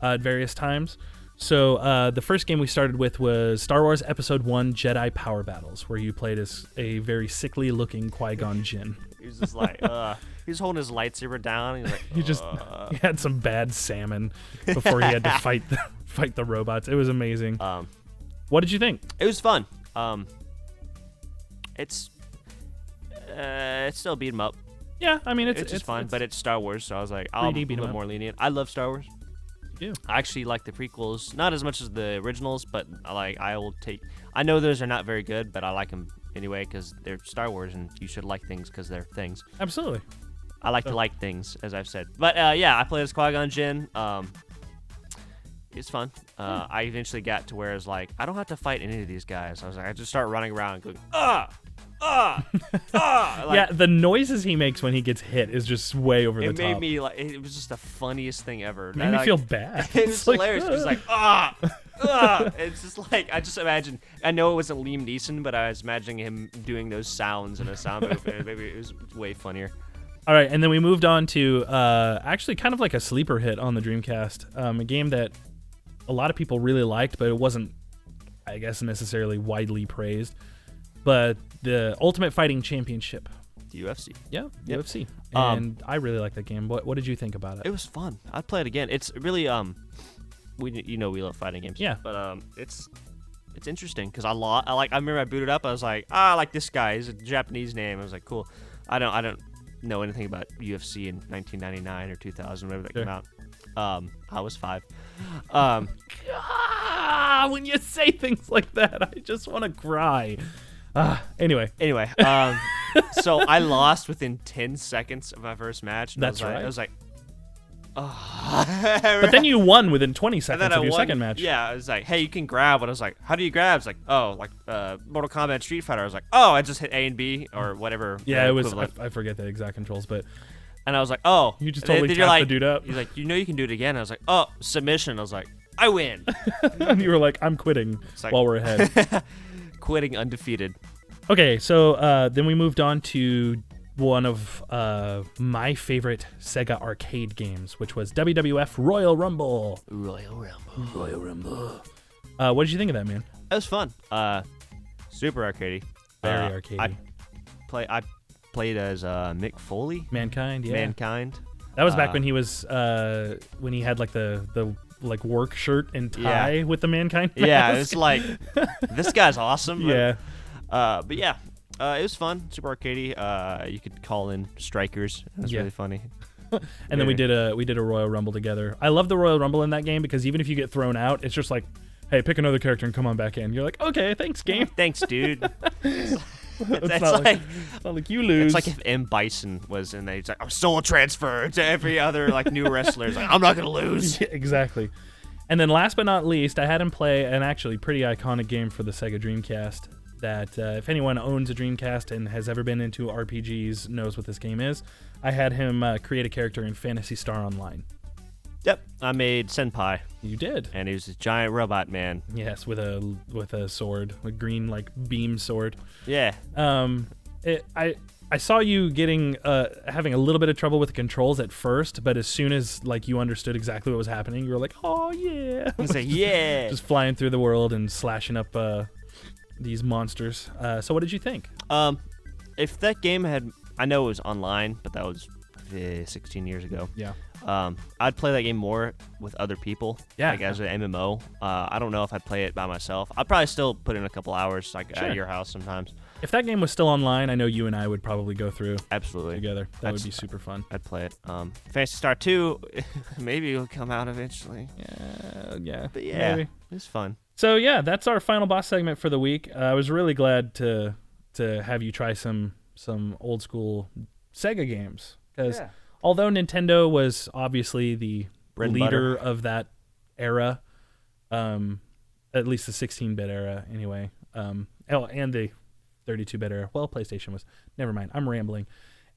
At various times. So the first game we started with was Star Wars Episode 1 Jedi Power Battles, where you played as a very sickly-looking Qui-Gon Jinn. He was just like, he was holding his lightsaber down. And he's like, he had some bad salmon before he had to fight the robots. It was amazing. What did you think? It was fun. It's still beat 'em up. Yeah, I mean it's just fun, but it's Star Wars, so I was like, I'll be a little more lenient. I love Star Wars. You do. I actually like the prequels, not as much as the originals, but I know those are not very good, but I like them anyway because they're Star Wars, and you should like things because they're things. Absolutely. I like to like things, as I've said. But yeah, I played as Qui-Gon Jinn. It's fun. I eventually got to where it's like, I don't have to fight any of these guys. I was like, I just start running around going, yeah, the noises he makes when he gets hit is just way over the top. It made me like, it was just the funniest thing ever. It made me feel bad. It was hilarious. It was like, It's just like, I just imagine, I know it wasn't Liam Neeson, but I was imagining him doing those sounds in a sound booth. Maybe it was way funnier. All right, and then we moved on to actually kind of like a sleeper hit on the Dreamcast, a game that a lot of people really liked, but it wasn't, I guess, necessarily widely praised. But the Ultimate Fighting Championship. UFC. Yeah, yep. UFC. And I really like that game. What did you think about it? It was fun. I'd play it again. It's really we love fighting games. Yeah. But it's interesting because I remember I booted up. I was like, I like this guy. He's a Japanese name. I was like, cool. I don't know anything about UFC in 1999 or 2000, whenever that came out. I was 5. When you say things like that, I just want to cry. Anyway, so I lost within 10 seconds of my first match. That's right. I was like, but then you won within 20 seconds of your second match. Yeah, I was like, hey, you can grab. And I was like, how do you grab? It's like, Mortal Kombat Street Fighter. I was like, I just hit A and B or whatever. Yeah, it was. I forget the exact controls, but. And I was like, you just totally tapped the dude up. He's like, you can do it again. I was like, submission. I was like, I win. And you were like, I'm quitting while we're ahead. Quitting undefeated. Okay, so then we moved on to one of my favorite Sega arcade games, which was WWF Royal Rumble. Royal Rumble. What did you think of that, man? It was fun. Super arcadey. Very arcadey. I played as Mick Foley. Mankind, yeah. Mankind. That was back when he was when he had like the like work shirt and tie with the Mankind mask. Yeah, it's like this guy's awesome. Yeah. But yeah, it was fun. Super arcadey. You could call in strikers. It was really funny. And then we did a Royal Rumble together. I love the Royal Rumble in that game because even if you get thrown out, it's just like, hey, pick another character and come on back in. You're like, okay, thanks, game. Thanks, dude. It's not like it's not like you lose. it's like if M. Bison was in there. He's like, I'm still a transfer to every other like new wrestler. He's like, I'm not gonna lose. Yeah, exactly. And then last but not least, I had him play an actually pretty iconic game for the Sega Dreamcast that if anyone owns a Dreamcast and has ever been into RPGs knows what this game is. I had him create a character in Phantasy Star Online. Yep, I made Senpai, You did. and he was a giant robot man. Yes, with a sword, a green like beam sword. Yeah. I saw you having a little bit of trouble with the controls at first, but as soon as like you understood exactly what was happening, you were like, "Oh yeah!" I was like, yeah. Just flying through the world and slashing up these monsters. So what did you think? If that game had, I know it was online, but that was 16 years ago. Yeah. I'd play that game more with other people. Yeah. Like as an MMO. I don't know if I'd play it by myself. I'd probably still put in a couple hours, like Sure. at your house sometimes. If that game was still online, I know you and I would probably go through Absolutely. together. That would That's- be super fun. I'd play it. Phantasy Star 2, maybe it'll come out eventually. Yeah. But yeah, Maybe. it's fun. So yeah, that's our final boss segment for the week. I was really glad to have you try some old school Sega games because although Nintendo was obviously the Bread and leader butter. of that era, at least the 16-bit era anyway, and the 32-bit era. Well, PlayStation was. Never mind. I'm rambling.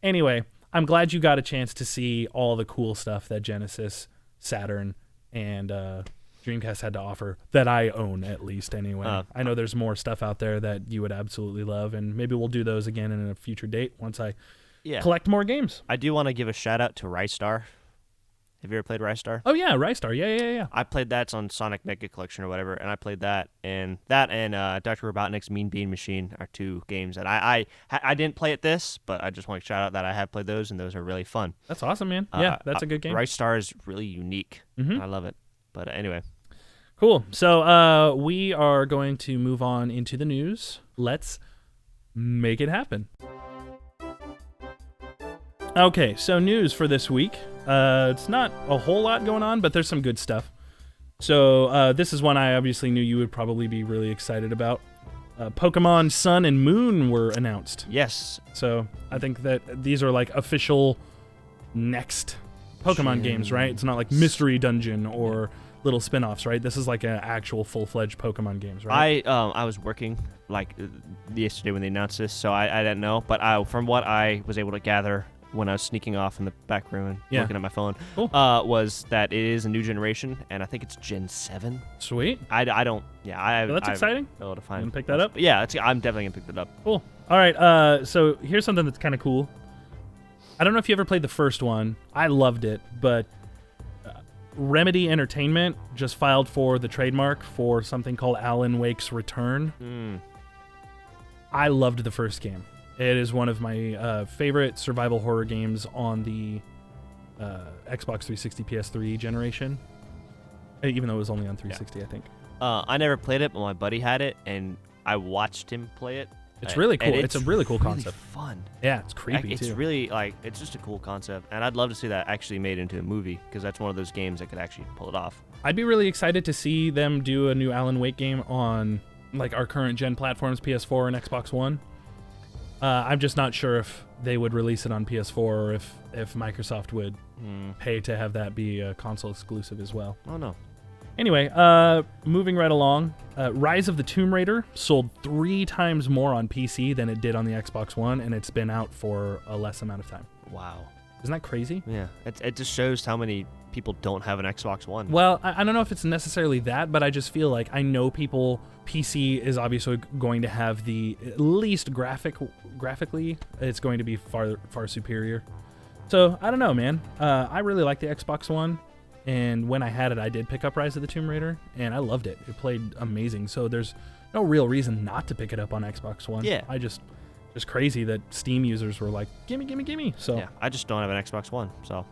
Anyway, I'm glad you got a chance to see all the cool stuff that Genesis, Saturn, and Dreamcast had to offer that I own, at least anyway. I know there's more stuff out there that you would absolutely love, and maybe we'll do those again in a future date once I collect more games. I do want to give a shout out to Rystar. Have you ever played Rystar? Oh yeah, Rystar. Yeah. I played that on Sonic Mega Collection or whatever, and I played that and Dr. Robotnik's Mean Bean Machine are two games that I didn't play at this, but I just want to shout out that I have played those, and those are really fun. That's awesome, man. Yeah, that's a good game. Rystar is really unique. Mhm. I love it. But anyway. Cool. So we are going to move on into the news. Let's make it happen. Okay, so news for this week. It's not a whole lot going on, but there's some good stuff. So this is one I obviously knew you would probably be really excited about. Pokemon Sun and Moon were announced. Yes. So I think that these are like official next Pokemon games, right? It's not like Mystery Dungeon or little spin-offs, right? This is like an actual full-fledged Pokemon games, right? I was working like yesterday when they announced this, so I didn't know. But from what I was able to gather when I was sneaking off in the back room and looking at my phone, Cool. was that it is a new generation, and I think it's Gen 7. Sweet. I don't. Yeah, Well, that's exciting. Able to find. You gonna pick that up? Yeah, I'm definitely gonna pick that up. Cool. All right. So here's something that's kind of cool. I don't know if you ever played the first one. I loved it, but Remedy Entertainment just filed for the trademark for something called Alan Wake's Return. I loved the first game. It is one of my favorite survival horror games on the Xbox 360 PS3 generation, even though it was only on 360, I think. I never played it, but my buddy had it, and I watched him play it. It's really cool. It's a really cool really concept. Fun. Yeah, it's creepy It's too. really it's just a cool concept, and I'd love to see that actually made into a movie because that's one of those games that could actually pull it off. I'd be really excited to see them do a new Alan Wake game on like our current gen platforms, PS4 and Xbox One. I'm just not sure if they would release it on PS4 or if Microsoft would pay to have that be a console exclusive as well. Oh no. Anyway, moving right along, Rise of the Tomb Raider sold 3 times more on PC than it did on the Xbox One, and it's been out for a less amount of time. Wow. Isn't that crazy? Yeah. It just shows how many people don't have an Xbox One. Well, I don't know if it's necessarily that, but I just feel like I know people. PC is obviously going to have the at least graphically, it's going to be far superior. So I don't know, man. I really like the Xbox One, and when I had it, I did pick up Rise of the Tomb Raider, and I loved it. It played amazing. So there's no real reason not to pick it up on Xbox One. Yeah. I just crazy that Steam users were like, gimme. So yeah, I just don't have an Xbox One, so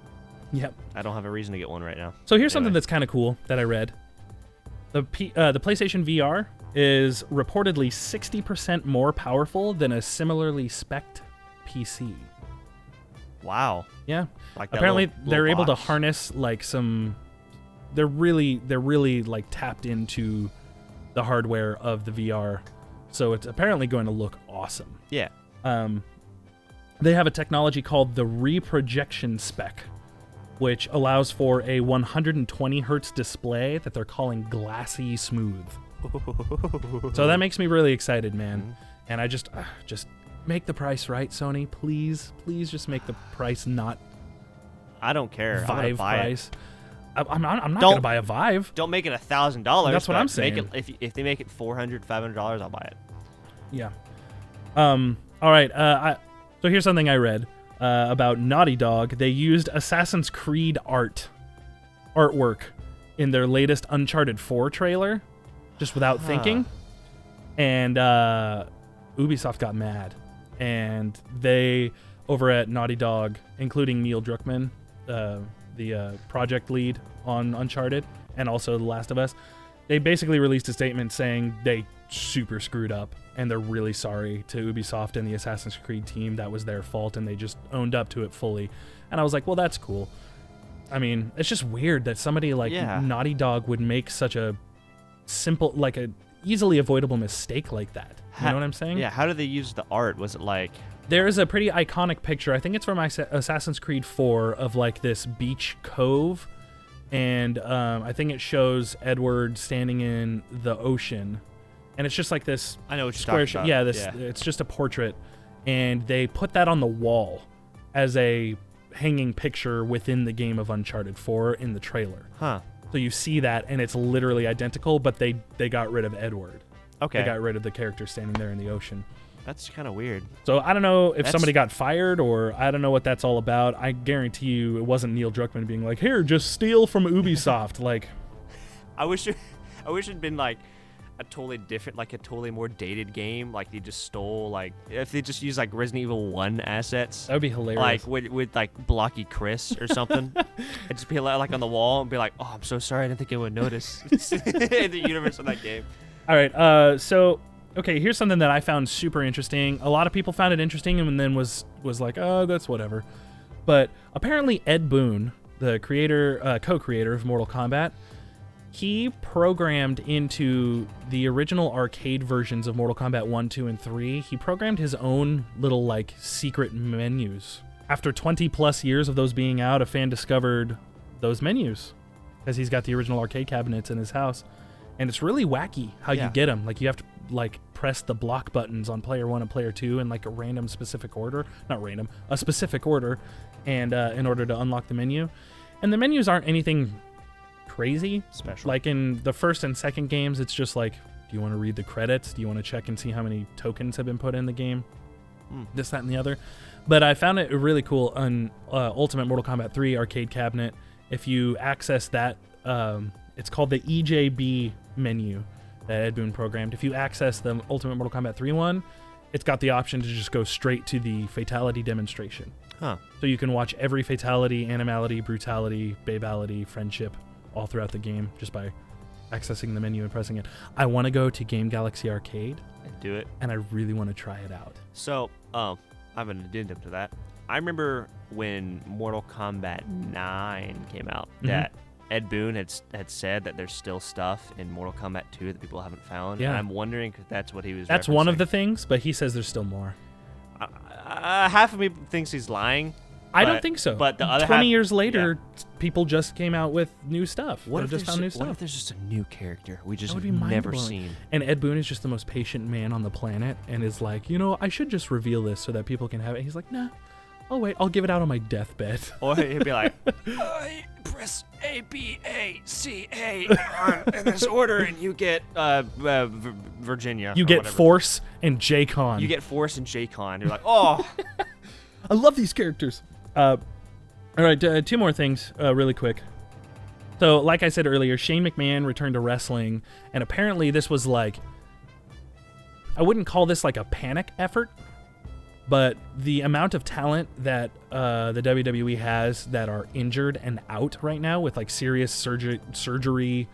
yep. I don't have a reason to get one right now. So here's something that's kind of cool that I read. The PlayStation VR is reportedly 60% more powerful than a similarly spec'd PC. Wow. Yeah. Like that Apparently little they're able to box. harness like some. They're really like tapped into the hardware of the VR So it's apparently going to look awesome. Yeah. They have a technology called the reprojection spec, which allows for a 120 hertz display that they're calling glassy smooth. So that makes me really excited, man. Mm-hmm. And I just make the price right, Sony. Please just make the price not I don't care. Vive price. I'm not Don't- gonna buy a Vive. Don't make it $1,000. That's what I'm saying. Make it, if they make it $400, $500, I'll buy it. Yeah. All right. So here's something I read about Naughty Dog. They used Assassin's Creed artwork in their latest Uncharted 4 trailer, just without thinking. And Ubisoft got mad, and they over at Naughty Dog, including Neil Druckmann, the project lead on Uncharted, and also The Last of Us, they basically released a statement saying they super screwed up and they're really sorry to Ubisoft and the Assassin's Creed team. That was their fault, and they just owned up to it fully. And I was like, well, that's cool. I mean, it's just weird that somebody like Naughty Dog would make such a simple, like a easily avoidable mistake like that. You know what I'm saying? Yeah, how did they use the art? Was it like... There is a pretty iconic picture, I think it's from Assassin's Creed 4, of like this beach cove, and I think it shows Edward standing in the ocean, and it's just like this I know what you're square talking about. It's just a portrait, and they put that on the wall as a hanging picture within the game of Uncharted 4 in the trailer. Huh. So you see that, and it's literally identical, but they got rid of Edward. Okay. They got rid of the character standing there in the ocean. That's kind of weird. So I don't know if somebody got fired, or I don't know what that's all about. I guarantee you it wasn't Neil Druckmann being like, here, just steal from Ubisoft. Like, I wish it'd been like a totally different, like a totally more dated game. Like they just stole, like if they just used like Resident Evil 1 assets. That would be hilarious. Like with like Blocky Chris or something. It'd just be like on the wall and be like, oh, I'm so sorry, I didn't think anyone would notice in the universe of that game. All right. So. Okay, here's something that I found super interesting. A lot of people found it interesting and then was like, oh, that's whatever. But apparently Ed Boon, the co-creator of Mortal Kombat, he programmed into the original arcade versions of Mortal Kombat 1, 2, and 3, he programmed his own little, like, secret menus. After 20 plus years of those being out, a fan discovered those menus because he's got the original arcade cabinets in his house. And it's really wacky how you get them. Like, you have to like press the block buttons on player 1 and player 2 in like a random specific order, a specific order, and in order to unlock the menu. And the menus aren't anything crazy special. Like in the first and second games, it's just like, do you want to read the credits? Do you want to check and see how many tokens have been put in the game? This, that, and the other. But I found it really cool on Ultimate Mortal Kombat 3 arcade cabinet. If you access that, it's called the EJB menu that Ed Boon programmed. If you access the Ultimate Mortal Kombat 3 one, it's got the option to just go straight to the fatality demonstration. Huh. So you can watch every fatality, animality, brutality, babality, friendship all throughout the game just by accessing the menu and pressing it. I want to go to Game Galaxy Arcade. Do it. And I really want to try it out. So, I have an addendum to that. I remember when Mortal Kombat 9 came out, that Ed Boon had said that there's still stuff in Mortal Kombat 2 that people haven't found. Yeah. And I'm wondering if that's what he was That's referencing. one of the things, but he says there's still more. Half of me thinks he's lying. I don't think so. But the other 20 years later, people just came out with new stuff. What if just found new stuff. What if there's just a new character we just That would be never mind-blowing. seen? And Ed Boon is just the most patient man on the planet and is like, I should just reveal this so that people can have it. He's like, nah, oh wait, I'll give it out on my deathbed. Or he'd be like, press A, B, A, C, A in this order, and you get Virginia. You or get whatever. Force and J-Con. You get Force and J-Con. You're like, oh. I love these characters. All right, two more things really quick. So, like I said earlier, Shane McMahon returned to wrestling, and apparently this was like, I wouldn't call this like a panic effort, but the amount of talent that the WWE has that are injured and out right now with like serious surgery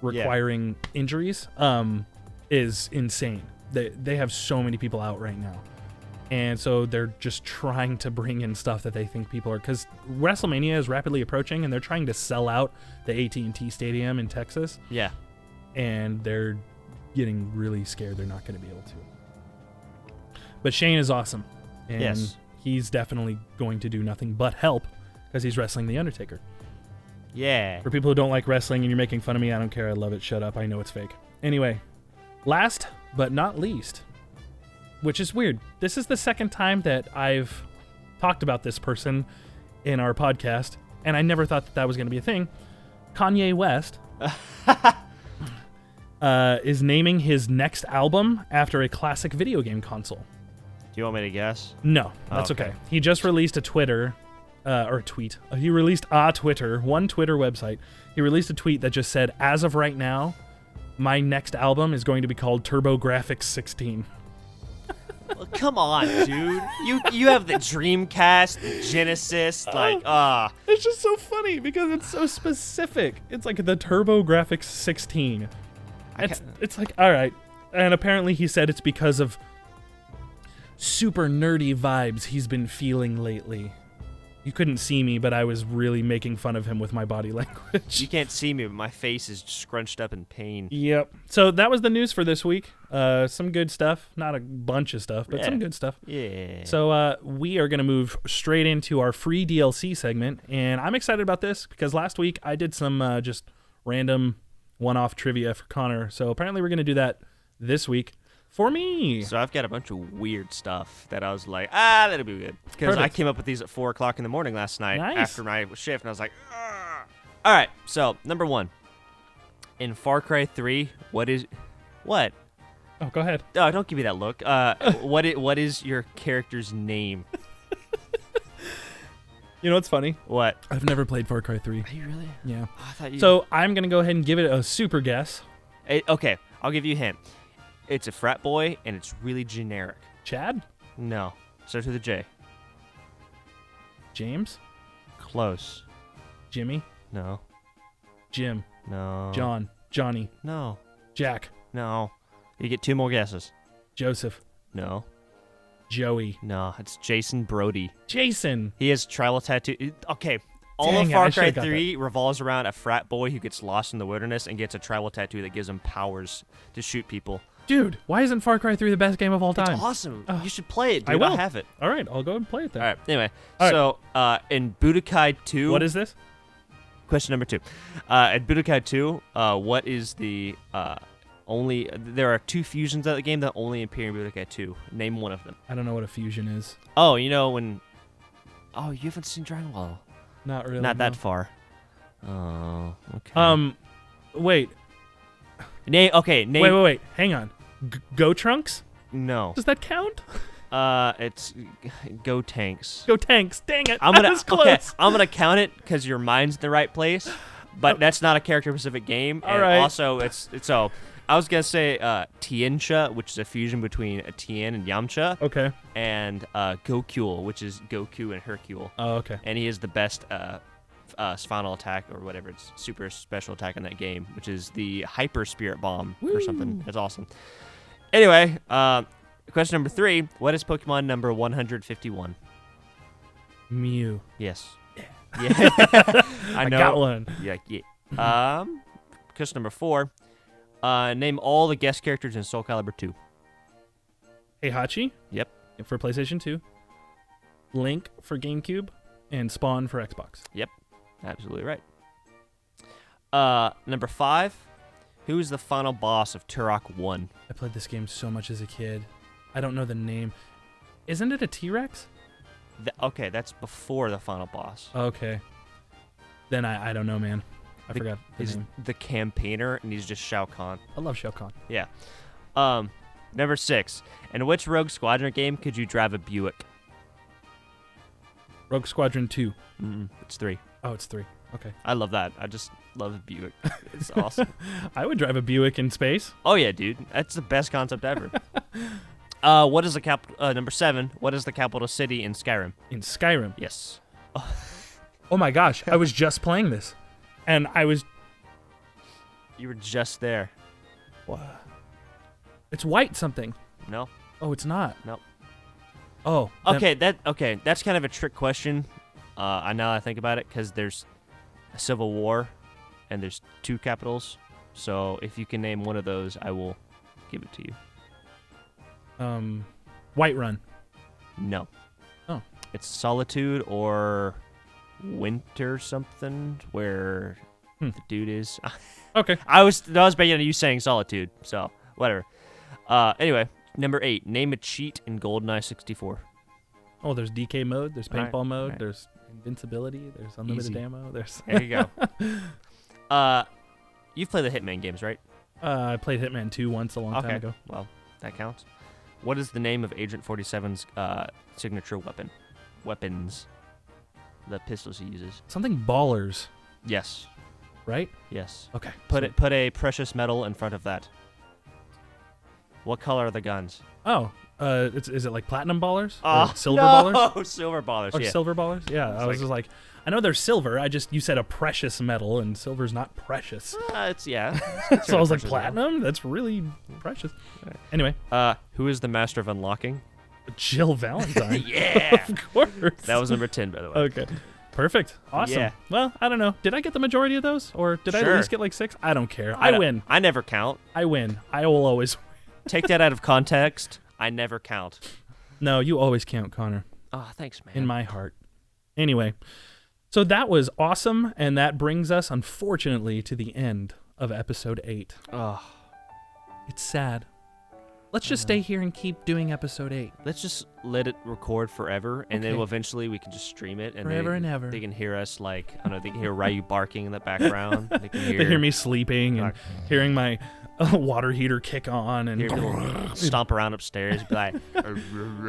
requiring injuries is insane. They have so many people out right now. And so they're just trying to bring in stuff that they think people are, because WrestleMania is rapidly approaching, and they're trying to sell out the AT&T Stadium in Texas. Yeah. And they're getting really scared they're not going to be able to. But Shane is awesome. And Yes. he's definitely going to do nothing but help because he's wrestling The Undertaker. Yeah. For people who don't like wrestling and you're making fun of me, I don't care. I love it. Shut up. I know it's fake. Anyway, last but not least, which is weird. This is the second time that I've talked about this person in our podcast, and I never thought that was going to be a thing. Kanye West is naming his next album after a classic video game console. Do you want me to guess? No, that's okay. He just released a Twitter, or a tweet. He released a Twitter, one Twitter website. He released a tweet that just said, as of right now, my next album is going to be called TurboGrafx 16. Well, come on, dude. You have the Dreamcast, the Genesis, It's just so funny because it's so specific. It's like the TurboGrafx 16. It's like, all right. And apparently he said it's because of super nerdy vibes he's been feeling lately. You couldn't see me, but I was really making fun of him with my body language. You can't see me, but my face is scrunched up in pain. Yep. So that was the news for this week. Some good stuff. Not a bunch of stuff, but some good stuff. Yeah. So we are going to move straight into our free DLC segment, and I'm excited about this because last week I did some just random one-off trivia for Connor. So apparently we're going to do that this week for me. So I've got a bunch of weird stuff that I was like, that'll be good. Because I came up with these at 4 o'clock in the morning last night after my shift, and I was like, all right, so number 1. In Far Cry 3, what? Oh, go ahead. Oh, don't give me that look. What is your character's name? You know what's funny? What? I've never played Far Cry 3. Are you really? Yeah. Oh, I thought you... So I'm going to go ahead and give it a super guess. Okay, I'll give you a hint. It's a frat boy, and it's really generic. Chad? No. Starts with a J. James? Close. Jimmy? No. Jim? No. John? Johnny? No. Jack? No. You get 2 more guesses. Joseph? No. Joey? No, it's Jason Brody. Jason? He has tribal tattoo. Okay. All Dang of it, Far I Cry should've got 3 revolves around a frat boy who gets lost in the wilderness and gets a tribal tattoo that gives him powers to shoot people. Dude, why isn't Far Cry 3 the best game of all time? It's awesome. You should play it, dude. I will. have it. All right, I'll go and play it then. All right. Anyway, All so in Budokai 2... What is this? Question number 2. At Budokai 2, what is the only... There are 2 fusions of the game that only appear in Budokai 2. Name one of them. I don't know what a fusion is. Oh, you know when... Oh, you haven't seen Dragon Ball. Not really. Not no. that far. Oh, okay. Wait. Name... Wait. Hang on. Go Trunks? No. Does that count? It's Go Tanks. Go Tanks. Dang it. I'm I was close. Okay, I'm gonna count it because your mind's in the right place, but that's not a character-specific game. All and right. Also, it's so. I was gonna say Tiancha, which is a fusion between a Tien and Yamcha. Okay. And Gokul, which is Goku and Hercule. Oh, okay. And he is the best final attack or whatever. It's super special attack in that game, which is the Hyper Spirit Bomb or something. That's awesome. Anyway, question number 3. What is Pokemon number 151? Mew. Yes. Yeah. I got one. Yeah. Question number 4. Name all the guest characters in Soul Calibur 2. Heihachi. Yep. For PlayStation 2. Link for GameCube. And Spawn for Xbox. Yep. Absolutely right. Number 5. Who is the final boss of Turok 1? I played this game so much as a kid. I don't know the name. Isn't it a T-Rex? Okay, that's before the final boss. Okay. Then I don't know, man. I forgot the He's name. the campaigner, and he's just Shao Kahn. I love Shao Kahn. Yeah. Number 6. In which Rogue Squadron game could you drive a Buick? Rogue Squadron 2. It's 3. Oh, it's 3. Okay. I love that. I just love a Buick. It's awesome. I would drive a Buick in space. Oh, yeah, dude. That's the best concept ever. What is the number 7. What is the capital city in Skyrim? In Skyrim? Yes. Oh my gosh. I was just playing this. And I was... You were just there. What? It's white something. No. Oh, it's not. Nope. Oh. Okay, that's kind of a trick question. I now I think about it, because there's a civil war, and there's 2 capitals. So if you can name one of those, I will give it to you. Whiterun. No. Oh. It's Solitude or Winter something where the dude is. Okay. I was betting on you saying Solitude, so whatever. Anyway, number 8. Name a cheat in GoldenEye 64. Oh, there's DK mode. There's All right, paintball mode. right. There's invincibility. There's unlimited Easy. ammo. There's. There you go. You've played the Hitman games, right? I played Hitman 2 once a long time ago. Well, that counts. What is the name of Agent 47's signature weapon? Weapons. The pistols he uses. Something ballers, Yes. right? Yes. Okay. Put a precious metal in front of that. What color are the guns? Oh, is it like platinum ballers? Oh, Or silver ballers? Oh, silver ballers. Or Yeah. silver ballers? Yeah. I was just like, I know they're silver. You said a precious metal, and silver's not precious. It's yeah. So I was like, platinum? That's really precious. Right. Anyway, Who is the master of unlocking? Jill Valentine. Yeah. Of course. That was number 10, by the way. Okay. Perfect. Awesome. Yeah. Well, I don't know. Did I get the majority of those? Or did I Sure. at least get like 6? I don't care. I win. I never count. I win. I will always. Take that out of context. I never count. No, you always count, Connor. Oh, thanks, man. In my heart. Anyway, so that was awesome. And that brings us, unfortunately, to the end of episode 8. Oh, It's sad. Let's just stay here and keep doing episode 8. let's just let it record forever, and then Okay. eventually we can just stream it, and Forever they, and ever. They can hear us like I don't know. They can hear Ryu barking in the background. They can They hear me sleeping and hearing my water heater kick on and hear people stomp around upstairs. Be like,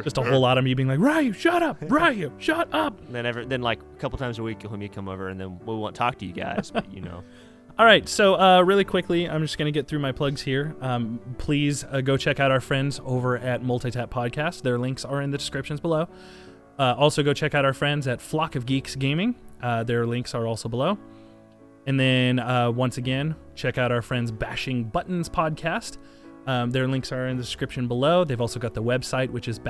just a whole lot of me being like, Ryu, shut up! Ryu, shut up! then like a couple times a week you'll have me come over, and then we won't talk to you guys, but you know. All right, so really quickly, I'm just going to get through my plugs here. Please go check out our friends over at MultiTap Podcast. Their links are in the descriptions below. Also, go check out our friends at Flock of Geeks Gaming. Their links are also below. And then, once again, check out our friends Bashing Buttons Podcast. Their links are in the description below. They've also got the website, which is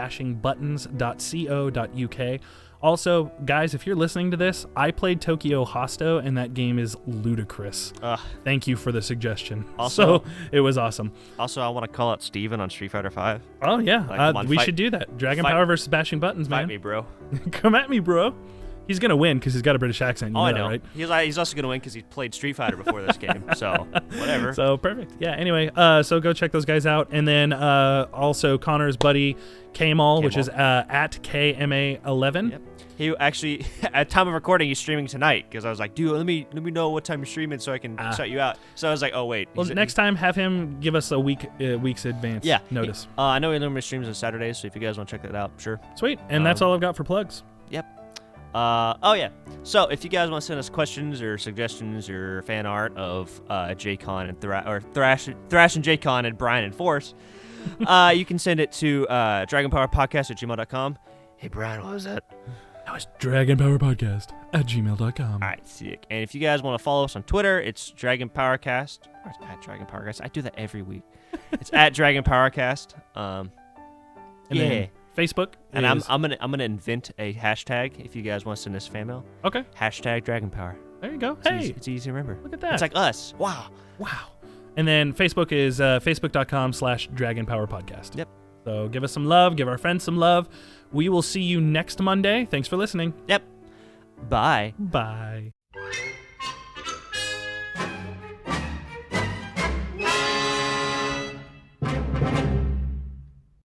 bashingbuttons.co.uk. Also, guys, if you're listening to this, I played Tokyo Hosto, and that game is ludicrous. Thank you for the suggestion. Also- So, it was awesome. Also, I want to call out Steven on Street Fighter 5. Oh, yeah. Like, come on, we fight- should do that. Dragon fight- Power versus Bashing Buttons, Fight man. me, bro. Come at me, bro. He's going to win because he's got a British accent. You I that, know. right? He's also going to win because he played Street Fighter before this game. So, whatever. So perfect. Yeah. Anyway, so go check those guys out, and then also Connor's buddy Kmall, which is at KMA11. Yep. He actually, at time of recording, he's streaming tonight because I was like, dude, let me know what time you're streaming so I can shout you out. So I was like, oh wait. Well, next time have him give us a week's advance notice. I know he normally streams on Saturdays, so if you guys want to check that out, sure. Sweet. And that's all I've got for plugs. Yep. Oh yeah. So if you guys want to send us questions or suggestions or fan art of J-Con and Thrash and J-Con and Brian and Force, you can send it to dragonpowerpodcast@gmail.com. Hey Brian, what was that? That was dragonpowerpodcast@gmail.com. All right, sick. And if you guys want to follow us on Twitter, it's Dragon Powercast. Or it's at Dragon Powercast. I do that every week. It's at Dragon Powercast. And then Facebook. And is- I'm gonna invent a hashtag if you guys want to send us fan mail. Okay. Hashtag Dragon Power. There you go. It's easy to remember. Look at that. It's like us. Wow. And then Facebook is facebook.com/dragonpowerpodcast. Yep. So give us some love. Give our friends some love. We will see you next Monday. Thanks for listening. Yep. Bye. Bye.